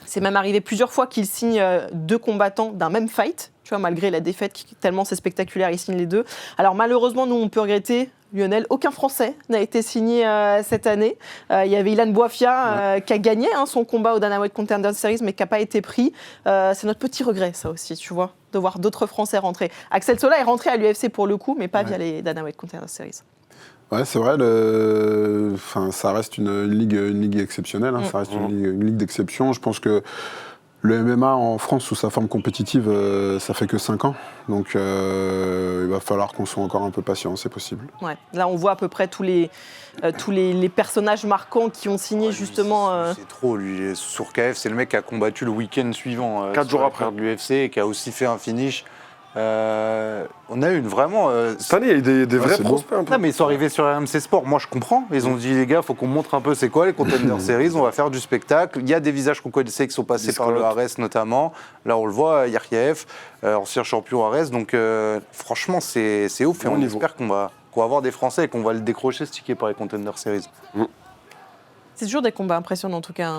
C'est même arrivé plusieurs fois qu'il signe 2 combattants d'un même fight. Tu vois, malgré la défaite, tellement c'est spectaculaire, il signe les 2. Alors malheureusement, nous, on peut regretter Lionel, aucun Français n'a été signé cette année. Il y avait Ilan Boafia qui a gagné son combat au Dana White Contender Series, mais qui n'a pas été pris. C'est notre petit regret, ça aussi, tu vois, de voir d'autres Français rentrer. Axel Sola est rentré à l'UFC pour le coup, mais pas via les Dana White Contender Series. Ouais, c'est vrai, ça reste une ligue exceptionnelle, hein. Ça reste une ligue d'exception. Je pense que le MMA en France, sous sa forme compétitive, ça fait que 5 ans. Donc il va falloir qu'on soit encore un peu patient, c'est possible. Ouais. Là, on voit à peu près tous les personnages marquants qui ont signé justement. C'est trop, lui. Sourkaev, c'est le mec qui a combattu le week-end suivant. 4 jours après. De l'UFC et qui a aussi fait un finish. On a eu vraiment. Cette année, il y a eu des vrais prospects un peu. Non, mais ils sont arrivés sur RMC Sport. Moi, je comprends. Ils ont dit, les gars, il faut qu'on montre un peu c'est quoi les Contender Series. On va faire du spectacle. Il y a des visages qu'on connaissait qui sont passés par le Ares notamment. Là, on le voit, Yarkiev, ancien champion Ares. Donc, franchement, c'est ouf. Et on espère qu'on va avoir des Français et qu'on va le décrocher ce ticket par les Contender Series. C'est toujours des combats impressionnants en tout cas.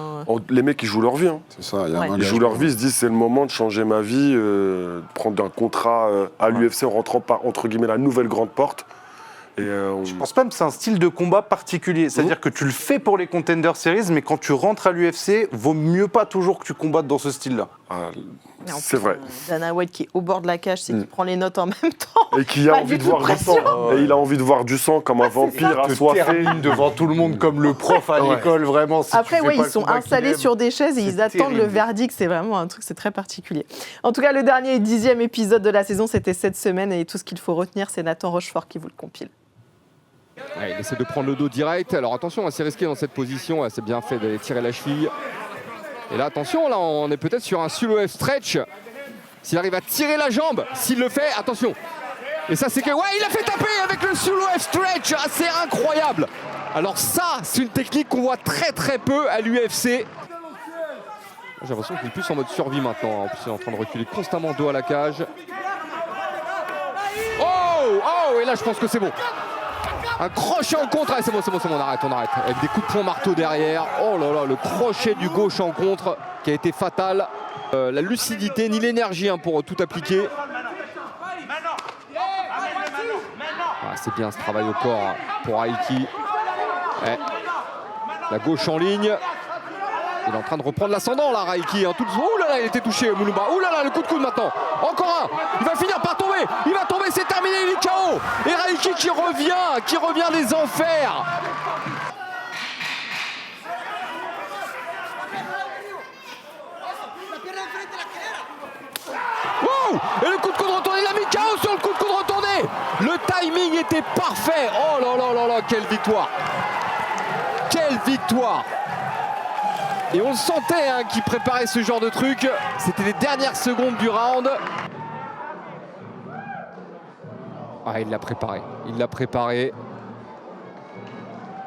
Les mecs, ils jouent leur vie. Hein. C'est ça. Ils jouent leur vie, ils se disent c'est le moment de changer ma vie, de prendre un contrat à l'UFC en rentrant par, entre guillemets, la nouvelle grande porte. Je pense pas que c'est un style de combat particulier. C'est-à-dire que tu le fais pour les Contender Series, mais quand tu rentres à l'UFC, vaut mieux pas toujours que tu combattes dans ce style-là. C'est vrai. Dana White qui est au bord de la cage, c'est qui prend les notes en même temps. Et qui a envie de voir du sang. Et il a envie de voir du sang comme un vampire assoiffé. Devant tout le monde comme le prof à l'école, vraiment. Si après, ils sont installés sur des chaises et ils attendent le verdict. C'est vraiment un truc, c'est très particulier. En tout cas, le dernier et 10e épisode de la saison, c'était cette semaine. Et tout ce qu'il faut retenir, c'est Nathan Rochefort qui vous le compile. Ouais, il essaie de prendre le dos direct. Alors attention, c'est risqué dans cette position. C'est bien fait d'aller tirer la cheville. Et là, attention, là, on est peut-être sur un Suloev stretch. S'il arrive à tirer la jambe, s'il le fait, attention. Et ça, c'est que... Ouais, il a fait taper avec le Suloev stretch. C'est incroyable. Alors ça, c'est une technique qu'on voit très très peu à l'UFC. J'ai l'impression qu'il est plus en mode survie maintenant. En plus, il est en train de reculer constamment dos à la cage. Oh, et là, je pense que c'est bon. Un crochet en contre, c'est bon, on arrête. Avec des coups de poing marteau derrière. Oh là là, le crochet du gauche en contre qui a été fatal. La lucidité ni l'énergie pour tout appliquer. C'est bien ce travail au corps pour Aiki. La gauche en ligne. Il est en train de reprendre l'ascendant là, Raiki. Ouh là là, il était touché, Moulumba. Ouh là là, le coup de coude maintenant. Encore un. Il va finir par tomber. Il va tomber, c'est terminé, il est KO. Et Raiki qui revient des enfers. Wow. Et le coup de coude retourné, il a mis KO sur le coup de coude retourné. Le timing était parfait. Oh là là là là, quelle victoire. Quelle victoire. Et on le sentait qu'il préparait ce genre de truc. C'était les dernières secondes du round. Il l'a préparé.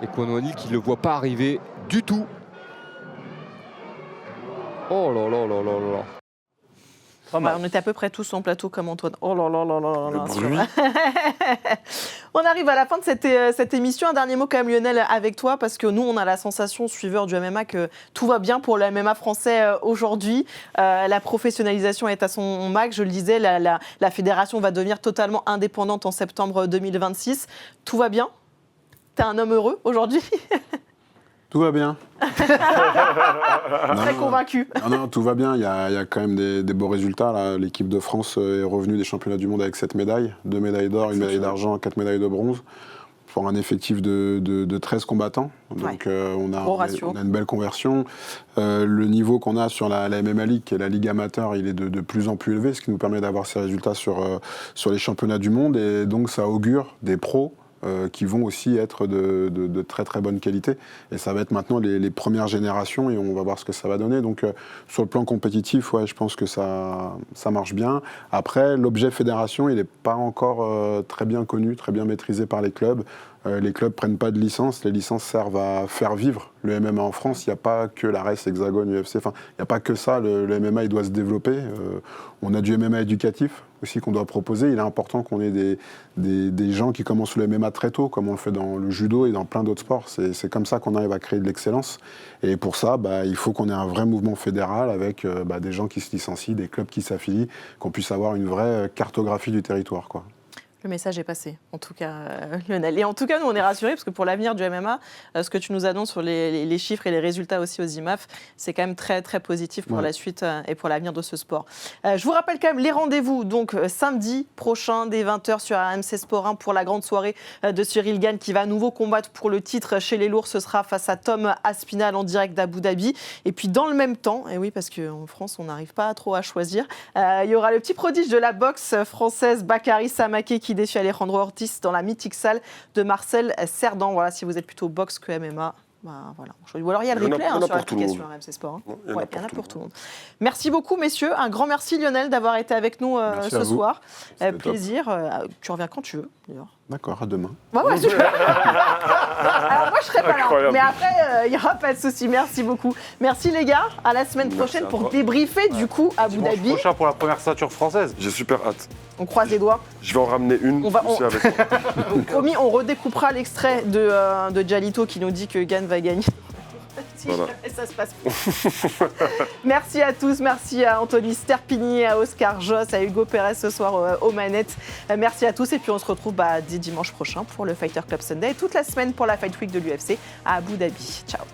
Et Conor O'Neill qui ne le voit pas arriver du tout. Oh là là là là là. On était à peu près tous en plateau comme Antoine. Oh là là là là là. On arrive à la fin de cette émission. Un dernier mot quand même, Lionel, avec toi, parce que nous, on a la sensation, suiveurs du MMA, que tout va bien pour le MMA français aujourd'hui. La professionnalisation est à son max. Je le disais, la fédération va devenir totalement indépendante en septembre 2026. Tout va bien ? T'es un homme heureux aujourd'hui ? Tout va bien. Très convaincu. Non, tout va bien. Il y a quand même des beaux résultats. Là. L'équipe de France est revenue des championnats du monde avec 7 médailles. 2 médailles d'or, 1 médaille d'argent, 4 médailles de bronze. Pour un effectif de 13 combattants. Donc on a une belle conversion. Le niveau qu'on a sur la MMA League, qui est la Ligue amateur, il est de plus en plus élevé, ce qui nous permet d'avoir ces résultats sur les championnats du monde. Et donc ça augure des pros qui vont aussi être de très très bonne qualité. Et ça va être maintenant les premières générations et on va voir ce que ça va donner. Donc sur le plan compétitif, je pense que ça marche bien. Après, l'objet fédération, il n'est pas encore très bien connu, très bien maîtrisé par les clubs. Les clubs ne prennent pas de licence. Les licences servent à faire vivre le MMA en France. Il n'y a pas que l'ARES, Hexagone, UFC. Enfin, il n'y a pas que ça. Le MMA, il doit se développer. On a du MMA éducatif aussi qu'on doit proposer. Il est important qu'on ait des gens qui commencent le MMA très tôt, comme on le fait dans le judo et dans plein d'autres sports. C'est comme ça qu'on arrive à créer de l'excellence. Et pour ça, il faut qu'on ait un vrai mouvement fédéral avec des gens qui se licencient, des clubs qui s'affilient, qu'on puisse avoir une vraie cartographie du territoire, quoi. Le message est passé, en tout cas, Lionel. Et en tout cas, nous, on est rassurés parce que pour l'avenir du MMA, ce que tu nous annonces sur les chiffres et les résultats aussi aux IMAF, c'est quand même très, très positif pour la suite et pour l'avenir de ce sport. Je vous rappelle quand même les rendez-vous. Donc, samedi prochain, dès 20h sur RMC Sport 1 pour la grande soirée de Cyril Gane qui va à nouveau combattre pour le titre chez les lourds. Ce sera face à Tom Aspinall en direct d'Abu Dhabi. Et puis, dans le même temps, et oui, parce qu'en France, on n'arrive pas trop à choisir, il y aura le petit prodige de la boxe française, Bakary Samaké, qui défie Alejandro Ortiz dans la mythique salle de Marcel Cerdan. Voilà, si vous êtes plutôt boxe que MMA. Voilà. Ou alors il y a le replay sur l'application RMC Sport. Il y en a pour tout le monde. Merci beaucoup, messieurs. Un grand merci, Lionel, d'avoir été avec nous ce soir. Plaisir. Tu reviens quand tu veux, d'ailleurs. D'accord, à demain. Alors moi, je serai pas là. Mais après, il n'y aura pas de souci. Merci beaucoup. Merci, les gars. À la semaine prochaine pour débriefer, du coup, Abu Dhabi. Prochain pour la première ceinture française. J'ai super hâte. On croise les doigts. Je vais en ramener une. Avec moi. Promis, on redécoupera l'extrait de Jalito qui nous dit que Gane va gagner. Voilà. Ça se passe. Merci à tous, merci à Anthony Sterpini, à Oscar Joss, à Hugo Pérez ce soir aux manettes. Merci à tous et puis on se retrouve dès dimanche prochain pour le Fighter Club Sunday et toute la semaine pour la Fight Week de l'UFC à Abu Dhabi. Ciao.